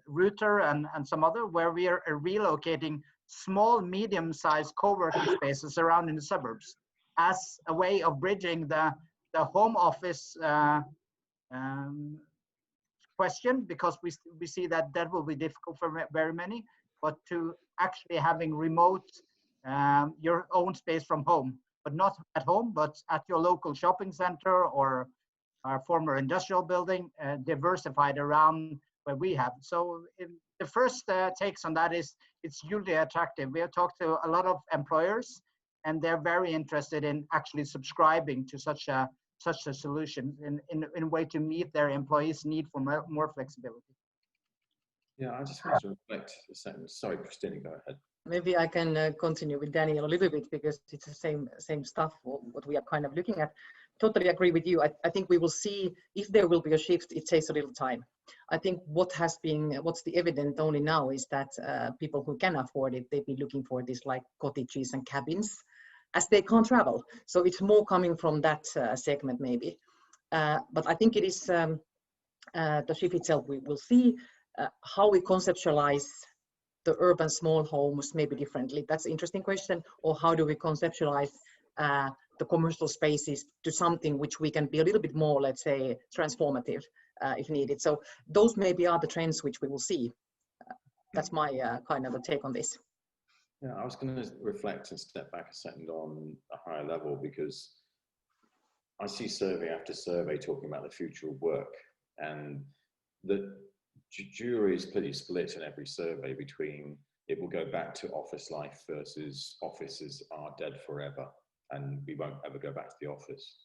Router and some other, where we are relocating small, medium-sized co-working spaces around in the suburbs as a way of bridging the home office question, because we see that will be difficult for very many, but to actually having remote your own space from home, but not at home, but at your local shopping center or our former industrial building, diversified around where we have. So the first takes on that is it's hugely attractive. We have talked to a lot of employers, and they're very interested in actually subscribing to such a solution in a way to meet their employees' need for more flexibility. Yeah, I just want to reflect a second. Sorry, Christina, go ahead. Maybe I can continue with Daniel a little bit, because it's the same stuff what we are kind of looking at. Totally agree with you. I think we will see if there will be a shift. It takes a little time. I think what's the evident only now is that people who can afford it, they've been looking for this like cottages and cabins, as they can't travel. So it's more coming from that segment maybe. But I think it is the shift itself. We will see how we conceptualize the urban small homes maybe differently. That's an interesting question. Or how do we conceptualize the commercial spaces to something which we can be a little bit more, let's say, transformative if needed. So those maybe are the trends which we will see. That's my kind of a take on this. Yeah, I was going to reflect and step back a second on a higher level, because I see survey after survey talking about the future of work, and the jury is pretty split in every survey between it will go back to office life versus offices are dead forever and we won't ever go back to the office.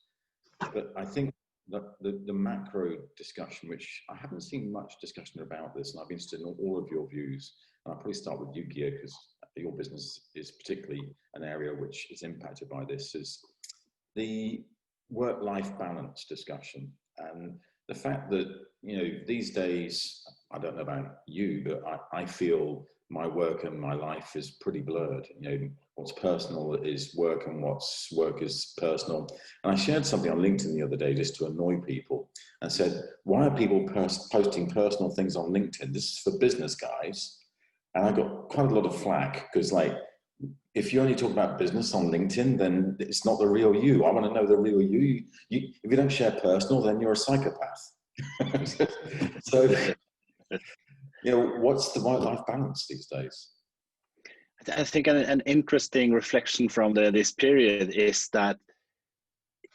But I think that the macro discussion, which I haven't seen much discussion about this, and I've been interested in all of your views, and I'll probably start with you, Gia, because your business is particularly an area which is impacted by this, is the work-life balance discussion. And the fact that, you know, these days, I don't know about you, but I feel my work and my life is pretty blurred. You know, what's personal is work and what's work is personal. And I shared something on LinkedIn the other day just to annoy people and said, why are people posting personal things on LinkedIn? This is for business guys. And I got quite a lot of flack because, like, if you only talk about business on LinkedIn, then it's not the real you. I want to know the real you. If you don't share personal, then you're a psychopath. So, you know, what's the work-life balance these days? I think an interesting reflection from this period is that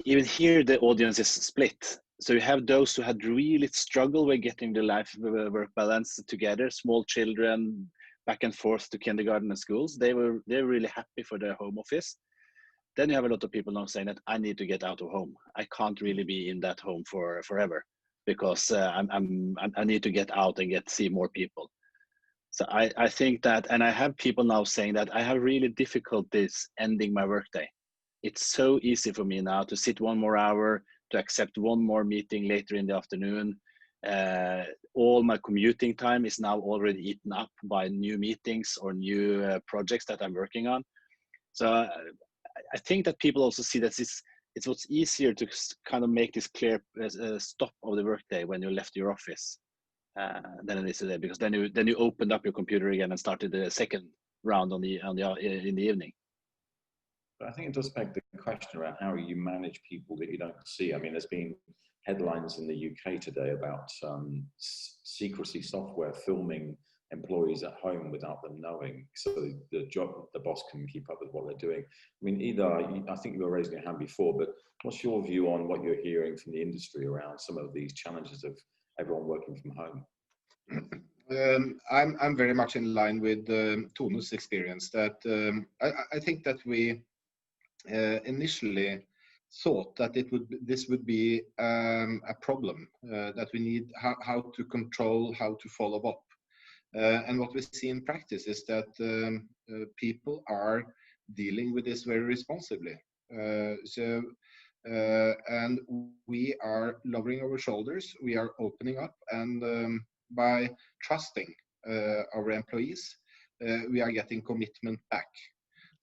even here the audience is split. So you have those who had really struggled with getting the life-work balance together, small children, back and forth to kindergarten and schools. They're really happy for their home office. Then you have a lot of people now saying that I need to get out of home. I can't really be in that home forever because I need to get out and see more people. So I think that, and I have people now saying that I have really difficulties ending my workday. It's so easy for me now to sit one more hour, to accept one more meeting later in the afternoon. All my commuting time is now already eaten up by new meetings or new projects that I'm working on. So I think that people also see that it's what's easier to kind of make this clear stop of the workday when you left your office than it is today, because then you opened up your computer again and started the second round in the evening. But I think it does beg the question around how you manage people that you don't see. I mean, there's been headlines in the UK today about secrecy software filming employees at home without them knowing, so the boss can keep up with what they're doing. I mean, I think you were raising your hand before, but what's your view on what you're hearing from the industry around some of these challenges of everyone working from home? I'm very much in line with Tone's experience that I think that we initially thought that this would be a problem that we need how to control, how to follow up. And what we see in practice is that people are dealing with this very responsibly. So And we are lowering our shoulders, we are opening up, and by trusting our employees, we are getting commitment back.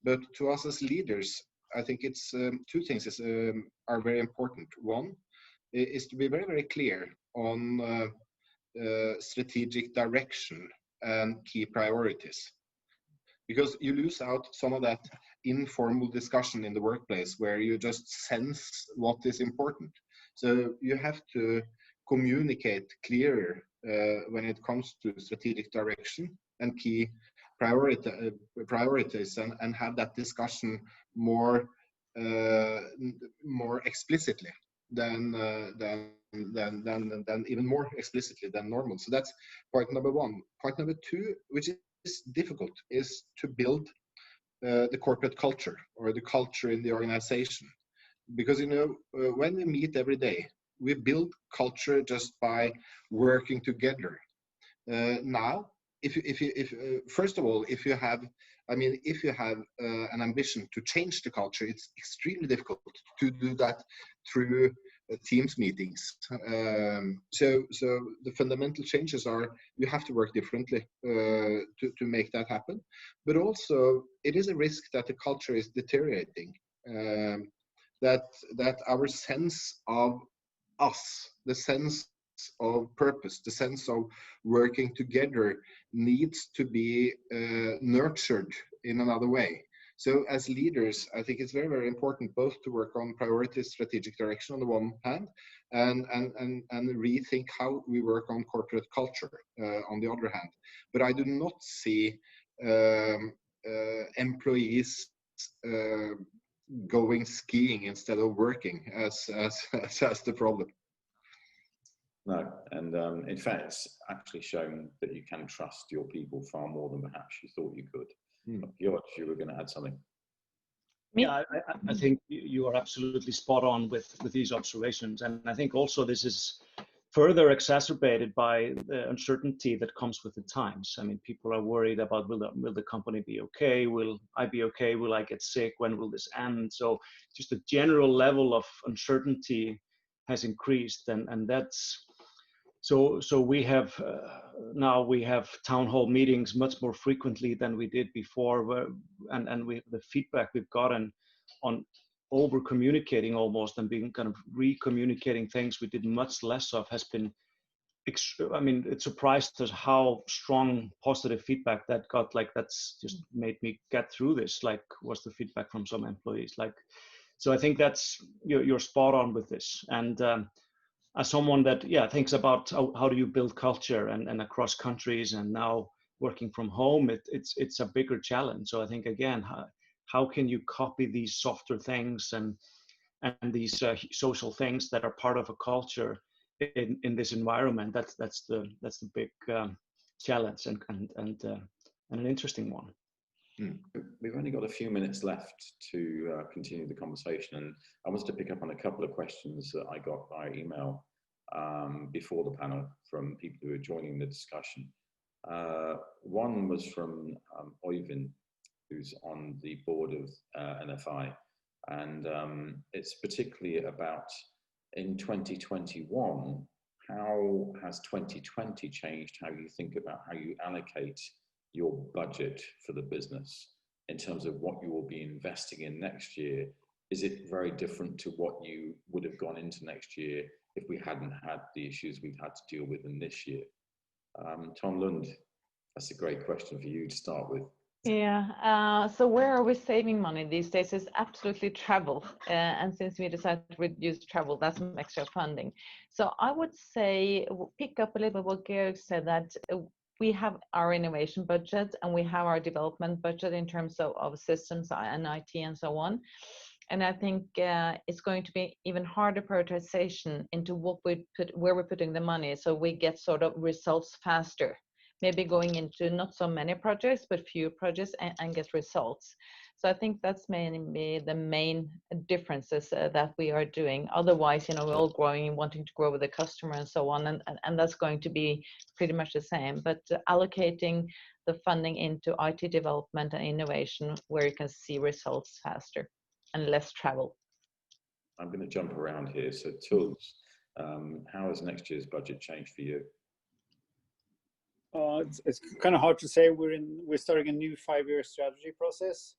But to us as leaders, I think it's two things are very important. One is to be very, very clear on strategic direction and key priorities, because you lose out some of that informal discussion in the workplace where you just sense what is important. So you have to communicate clearer when it comes to strategic direction and key priorities, and have that discussion more explicitly than even more explicitly than normal. So that's point number one. Point number two, which is difficult, is to build the corporate culture or the culture in the organization, because when we meet every day, we build culture just by working together. Now, if first of all, if you have an ambition to change the culture, it's extremely difficult to do that through Teams meetings. So the fundamental changes are you have to work differently to make that happen. But also, it is a risk that the culture is deteriorating. That our sense of us, the sense of purpose, the sense of working together needs to be nurtured in another way. So as leaders, I think it's very, very important both to work on priorities, strategic direction on the one hand, and rethink how we work on corporate culture on the other hand. But I do not see employees going skiing instead of working as the problem. No, and in fact, it's actually shown that you can trust your people far more than perhaps you thought you could. George, you were going to add something. Yeah, I think you are absolutely spot on with these observations, and I think also this is further exacerbated by the uncertainty that comes with the times. I mean, people are worried about will the company be okay? Will I be okay? Will I get sick? When will this end? So just the general level of uncertainty has increased, and that's so we have now we have town hall meetings much more frequently than we did before, and the feedback we've gotten on over communicating almost and being kind of re-communicating things we did much less of has been I mean, it surprised us how strong positive feedback that got. Like, that's just made me get through this, like, was the feedback from some employees. Like, so I think that's you're spot on with this. And as someone that thinks about how do you build culture and across countries, and now working from home, it's a bigger challenge. So I think, again, how can you copy these softer things and these social things that are part of a culture in this environment? That's the big challenge and an interesting one. We've only got a few minutes left to continue the conversation, and I wanted to pick up on a couple of questions that I got by email before the panel from people who are joining the discussion. One was from Oyvind, who's on the board of NFI, and it's particularly about, in 2021, how has 2020 changed how you think about how you allocate your budget for the business in terms of what you will be investing in next year? Is it very different to what you would have gone into next year if we hadn't had the issues we've had to deal with in this year? Tom Lund, that's a great question for you to start with. Yeah, so where are we saving money these days is absolutely travel. And since we decided to reduce travel, that's some extra funding. So I would say, pick up a little bit what Georg said, that we have our innovation budget and we have our development budget in terms of systems and IT and so on. And I think it's going to be even harder prioritization into where we're putting the money, so we get sort of results faster. Maybe going into not so many projects, but few projects and get results. So I think that's mainly the main differences that we are doing. Otherwise, we're all growing and wanting to grow with the customer and so on, and that's going to be pretty much the same. But allocating the funding into IT development and innovation where you can see results faster and less travel. I'm going to jump around here. So tools, how has next year's budget changed for you? It's kind of hard to say. We're starting a new 5-year strategy process.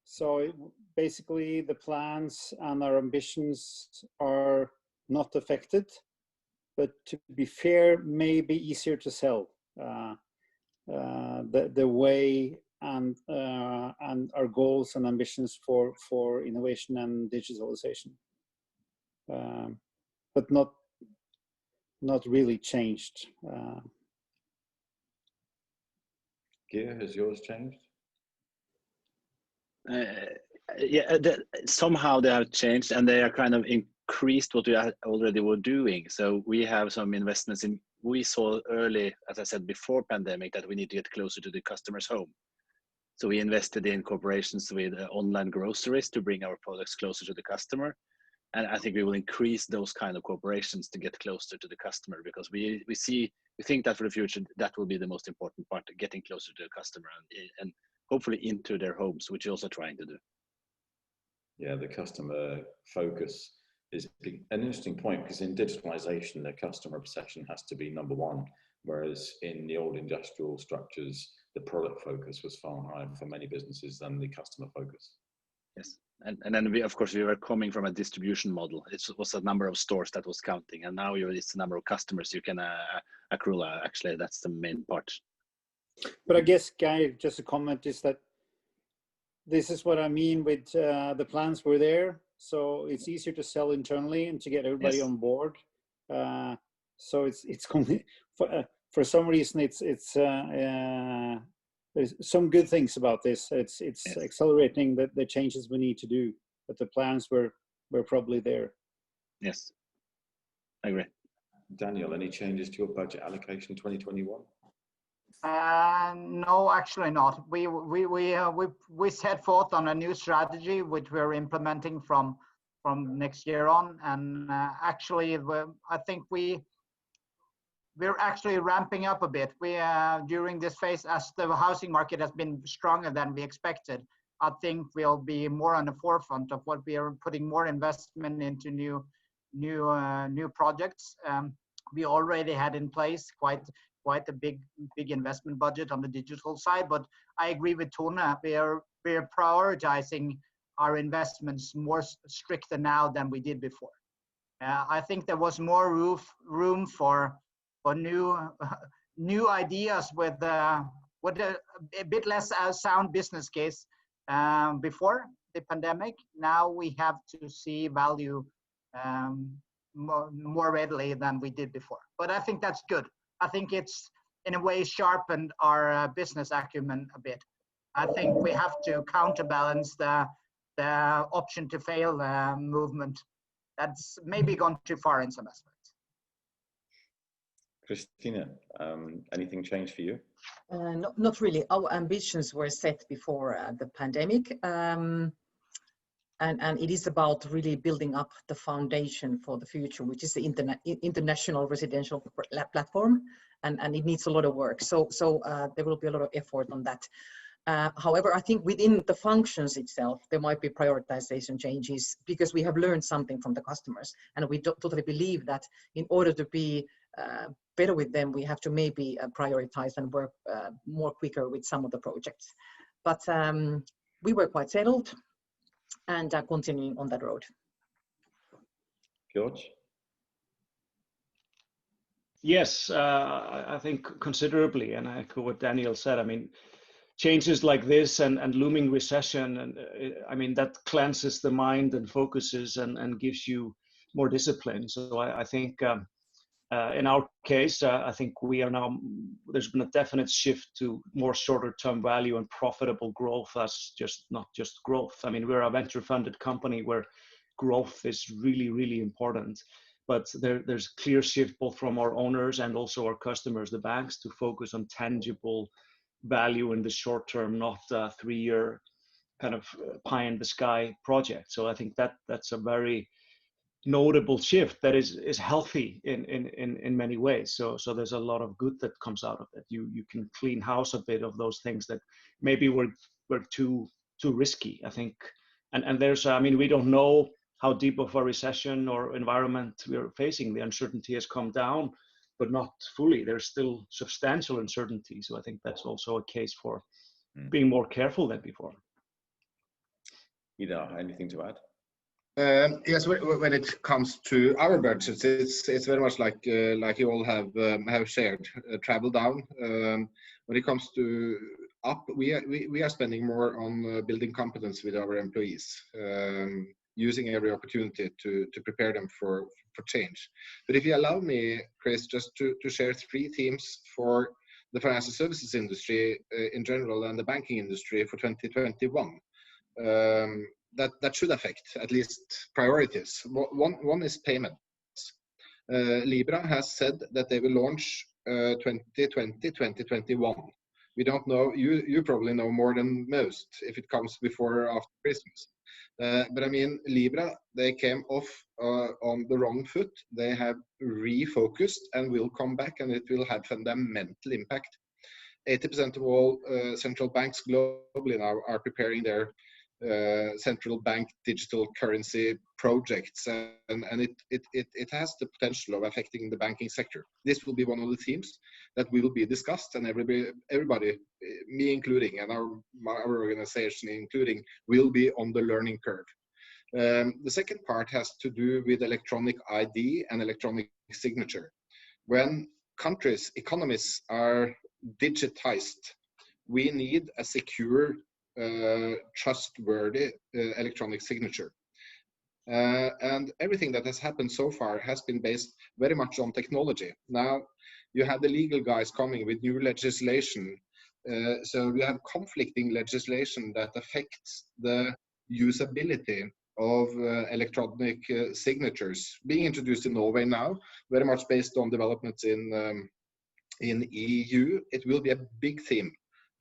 So basically the plans and our ambitions are not affected, but to be fair, may be easier to sell. The way and our goals and ambitions for innovation and digitalization, but not really changed. Gear, has yours changed? Yeah, somehow they have changed, and they are kind of increased what we already were doing. So we have some investments in. We saw early, as I said before pandemic, that we need to get closer to the customer's home. So we invested in corporations with online groceries to bring our products closer to the customer. And I think we will increase those kind of corporations to get closer to the customer, because we think that for the future, that will be the most important part, getting closer to the customer and hopefully into their homes, which we're also trying to do. Yeah, the customer focus is an interesting point, because in digitalization, the customer obsession has to be number one, whereas in the old industrial structures, the product focus was far higher for many businesses than the customer focus. Yes, and then we were coming from a distribution model. It was a number of stores that was counting, and now it's the number of customers you can accrue. Actually, that's the main part. But I guess, Guy, just a comment is that this is what I mean with the plans were there. So it's easier to sell internally and to get everybody on board. So it's for some reason there's some good things about this. It's accelerating the changes we need to do, but the plans were probably there. Yes, I agree. Daniel, any changes to your budget allocation 2021? No, actually not. We set forth on a new strategy which we're implementing from next year on, and actually I think we're actually ramping up a bit. We during this phase, as the housing market has been stronger than we expected, I think we'll be more on the forefront of what we are putting more investment into new projects. We already had in place quite a big investment budget on the digital side, but I agree with Tone. We are prioritizing our investments more stricter now than we did before. I think there was more room for new ideas with a bit less sound business case before the pandemic. Now we have to see value more readily than we did before. But I think that's good. I think it's in a way sharpened our business acumen a bit. I think we have to counterbalance the option to fail movement. That's maybe gone too far in some aspects. Christina, anything changed for you? Not really. Our ambitions were set before the pandemic. And it is about really building up the foundation for the future, which is the international residential platform, and it needs a lot of work. So there will be a lot of effort on that. However, I think within the functions itself, there might be prioritization changes, because we have learned something from the customers, and we totally believe that in order to be better with them, we have to maybe prioritize and work more quicker with some of the projects. But we were quite settled and continuing on that road. George? Yes, I think considerably, and I echo what Daniel said. I mean, changes like this and looming recession, and I mean, that cleanses the mind and focuses and gives you more discipline. So I think in our case, I think we are now, there's been a definite shift to more shorter term value and profitable growth as not just growth. I mean, we're a venture funded company where growth is really, really important. But there's a clear shift both from our owners and also our customers, the banks, to focus on tangible value in the short term, not a 3-year kind of pie in the sky project. So I think that's a very notable shift that is healthy in many ways. So there's a lot of good that comes out of it. You can clean house a bit of those things that maybe were too risky, I think. And there's, I mean, we don't know how deep of a recession or environment we are facing. The uncertainty has come down, but not fully. There's still substantial uncertainty. So I think that's also a case for being more careful than before. Ida, anything to add? Yes, when it comes to our budgets, it's very much like you all have shared, travel down. When it comes to up, we are spending more on building competence with our employees, using every opportunity to prepare them for change. But if you allow me, Chris, just to share 3 themes for the financial services industry in general and the banking industry for 2021. That should affect at least priorities. One is payments. Libra has said that they will launch 2020-2021. We don't know, you probably know more than most if it comes before or after Christmas. But I mean, Libra, they came off on the wrong foot. They have refocused and will come back, and it will have fundamental impact. 80% of all central banks globally now are preparing their central bank digital currency projects, and it has the potential of affecting the banking sector. This will be one of the themes that will be discussed, and everybody, me including, and our organization including, will be on the learning curve. The second part has to do with electronic ID and electronic signature. When countries, economies are digitized, we need a secure, trustworthy electronic signature. And everything that has happened so far has been based very much on technology. Now you have the legal guys coming with new legislation. So we have conflicting legislation that affects the usability of electronic signatures being introduced in Norway now, very much based on developments in EU. It will be a big theme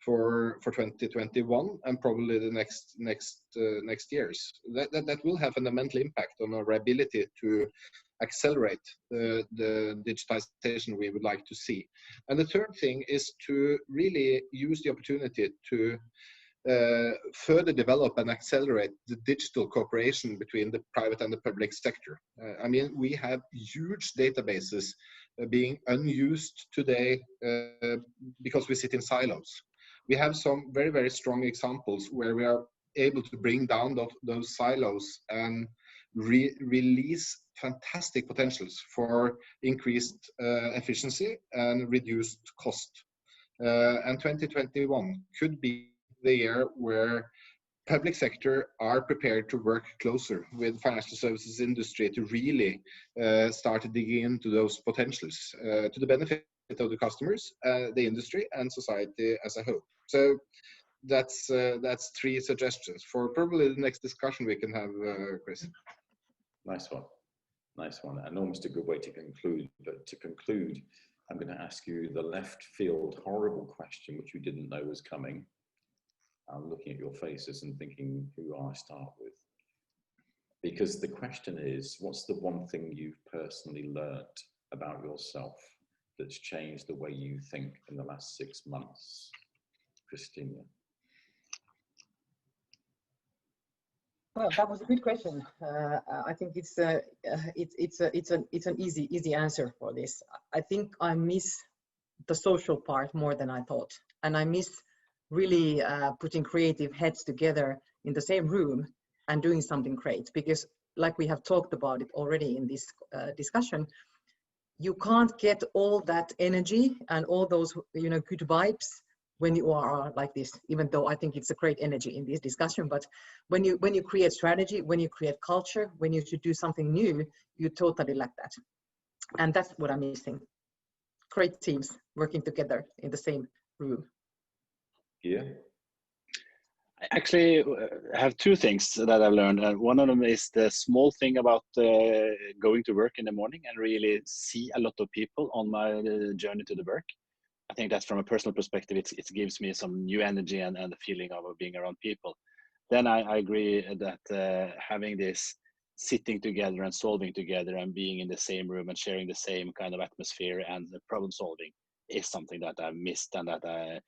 for 2021 and probably the next years. That will have fundamental impact on our ability to accelerate the digitization we would like to see. And the third thing is to really use the opportunity to further develop and accelerate the digital cooperation between the private and the public sector. I mean, we have huge databases being unused today because we sit in silos. We have some very, very strong examples where we are able to bring down those silos and release fantastic potentials for increased efficiency and reduced cost. And 2021 could be the year where public sector are prepared to work closer with financial services industry to really start digging into those potentials to the benefit of the customers, the industry, and society as a whole. So that's 3 suggestions for probably the next discussion we can have, Chris. Nice one. And almost a good way to conclude. But to conclude, I'm going to ask you the left field horrible question, which you didn't know was coming. I'm looking at your faces and thinking, who do I start with? Because the question is, what's the one thing you've personally learned about yourself that's changed the way you think in the last 6 months? Christina. Well, that was a good question. I think it's an easy answer for this. I think I miss the social part more than I thought, and I miss really putting creative heads together in the same room and doing something great. Because, like we have talked about it already in this discussion, you can't get all that energy and all those good vibes when you are like this, even though I think it's a great energy in this discussion. But when you create strategy, when you create culture, when you should do something new, you totally lack that. And that's what I'm missing. Great teams working together in the same room. Yeah. I actually have 2 things that I've learned. One of them is the small thing about going to work in the morning and really see a lot of people on my journey to the work. I think that's from a personal perspective, it gives me some new energy and the feeling of being around people. Then I agree that having this sitting together and solving together and being in the same room and sharing the same kind of atmosphere and the problem solving is something that I've missed and that I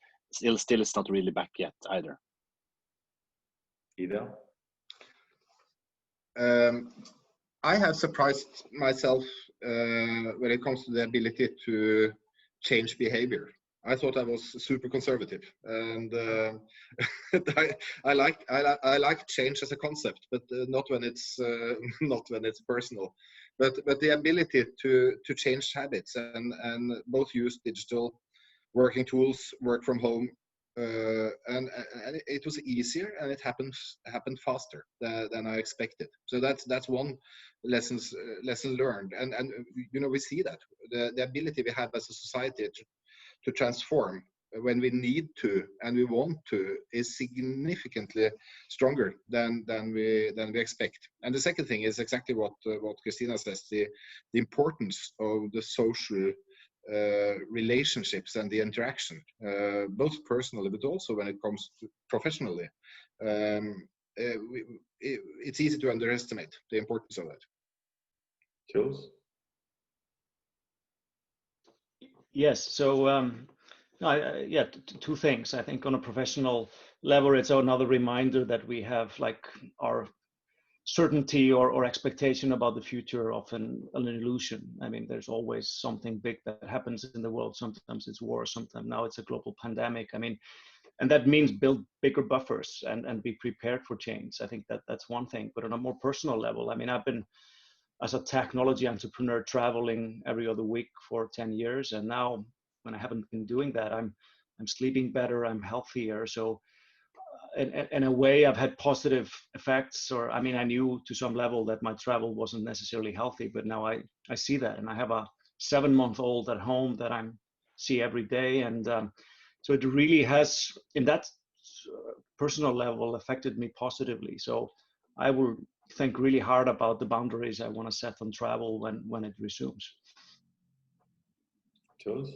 still is not really back yet either. Ida? I have surprised myself when it comes to the ability to change behavior. I thought I was super conservative, and I like change as a concept, but not when it's not when it's personal. But the ability to change habits and both use digital working tools, work from home, and it was easier and it happened faster than I expected. So that's one lesson learned, and you know, we see that the ability we have as a society to transform when we need to and we want to is significantly stronger than we expect. And the second thing is exactly what Christina says: the importance of the social relationships and the interaction, both personally but also when it comes to professionally. It's easy to underestimate the importance of that. Jules? Yes, so yeah, two things. I think on a professional level, it's another reminder that we have like our certainty or expectation about the future of an illusion. I mean, there's always something big that happens in the world. Sometimes it's war, sometimes now it's a global pandemic. I mean, and that means build bigger buffers and be prepared for change. I think that's one thing. But on a more personal level, I mean, I've been, as a technology entrepreneur, traveling every other week for 10 years. And now when I haven't been doing that, I'm sleeping better, I'm healthier. So in a way, I've had positive effects. Or I mean, I knew to some level that my travel wasn't necessarily healthy, but now I see that. And I have a 7-month-old at home that I see every day. And so it really has, in that personal level, affected me positively. So I will think really hard about the boundaries I want to set on travel when it resumes. Jules?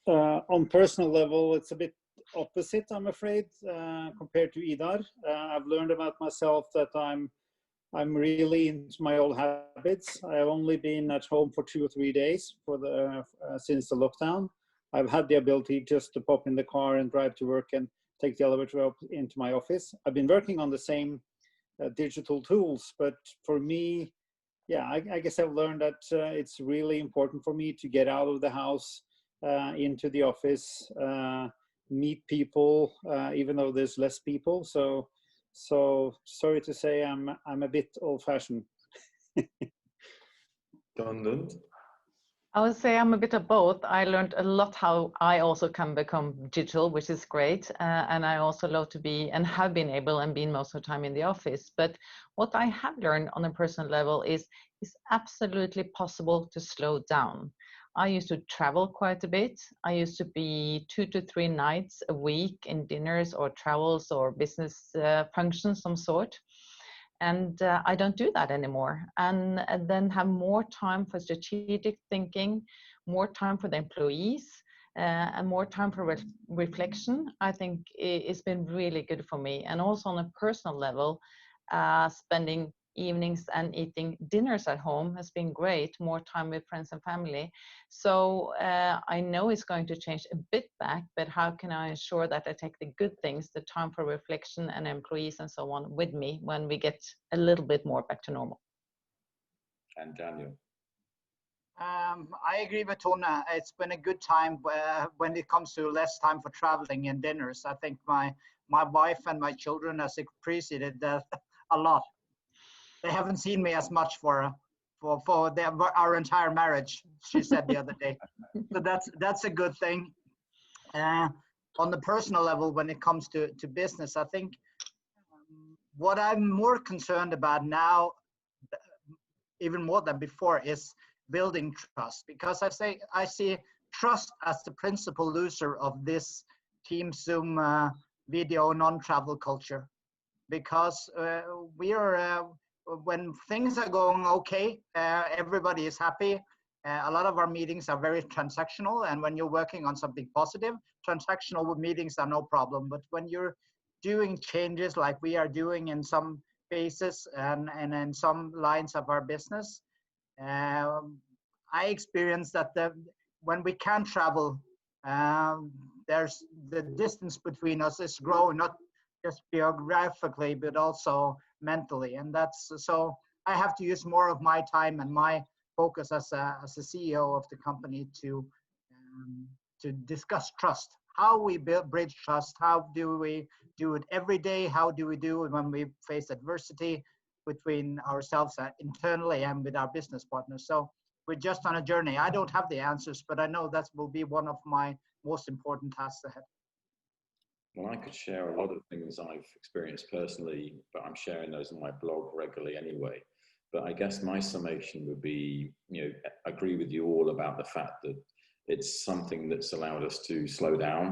On personal level, it's a bit opposite, I'm afraid, compared to Idar. I've learned about myself that I'm really into my old habits. I've only been at home for 2 or 3 days since the lockdown. I've had the ability just to pop in the car and drive to work and take the elevator up into my office. I've been working on the same digital tools, but for me, yeah, I guess I've learned that it's really important for me to get out of the house, into the office, meet people, even though there's less people. So sorry to say, I'm a bit old-fashioned. Donlund? I would say I'm a bit of both. I learned a lot how I also can become digital, which is great. And I also love to be and have been able and been most of the time in the office. But what I have learned on a personal level is it's absolutely possible to slow down. I used to travel quite a bit. I used to be 2 to 3 nights a week in dinners or travels or business functions some sort. And I don't do that anymore. And then have more time for strategic thinking, more time for the employees, and more time for reflection. I think it's been really good for me. And also on a personal level, spending evenings and eating dinners at home has been great, more time with friends and family. So I know it's going to change a bit back, but how can I ensure that I take the good things, the time for reflection and employees and so on with me when we get a little bit more back to normal? And Daniel? I agree with Tone. It's been a good time when it comes to less time for traveling and dinners. I think my wife and my children has appreciated that a lot. They haven't seen me as much for our entire marriage, she said the other day. So that's a good thing. On the personal level, when it comes to business, I think what I'm more concerned about now, even more than before, is building trust, because I see trust as the principal loser of this Team Zoom video non-travel culture, because we are when things are going okay, everybody is happy. A lot of our meetings are very transactional, and when you're working on something positive, transactional meetings are no problem. But when you're doing changes like we are doing in some phases and in some lines of our business, I experienced that when we can travel, there's the distance between us is growing, not just geographically, but also mentally. And that's so I have to use more of my time and my focus as a CEO of the company to discuss trust. How we bridge trust, how do we do it every day, how do we do it when we face adversity between ourselves internally and with our business partners. So we're just on a journey. I don't have the answers, but I know that will be one of my most important tasks ahead. Well, I could share a lot of things I've experienced personally, but I'm sharing those on my blog regularly anyway. But I guess my summation would be, agree with you all about the fact that it's something that's allowed us to slow down,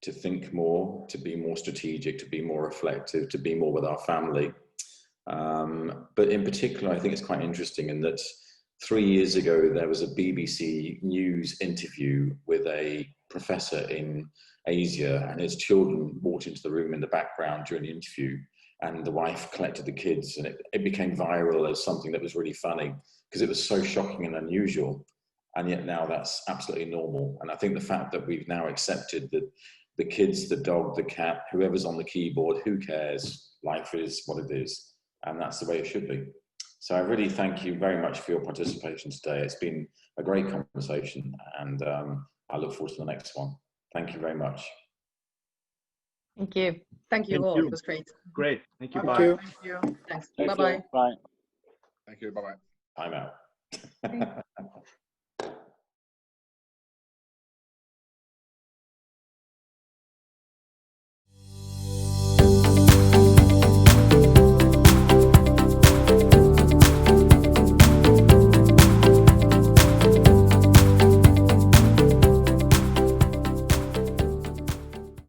to think more, to be more strategic, to be more reflective, to be more with our family. But in particular, I think it's quite interesting in that 3 years ago, there was a BBC News interview with a professor in Asia, and his children walked into the room in the background during the interview, and the wife collected the kids, and it became viral as something that was really funny because it was so shocking and unusual. And yet now that's absolutely normal. And I think the fact that we've now accepted that the kids, the dog, the cat, whoever's on the keyboard, who cares? Life is what it is. And that's the way it should be. So I really thank you very much for your participation today. It's been a great conversation, and I look forward to the next one. Thank you very much. Thank you. Thank you all. It was great. Great. Thank you. Bye. Bye. Thank you. Thanks. Thank you. Bye-bye. Bye. Thank you. Bye-bye. I'm out.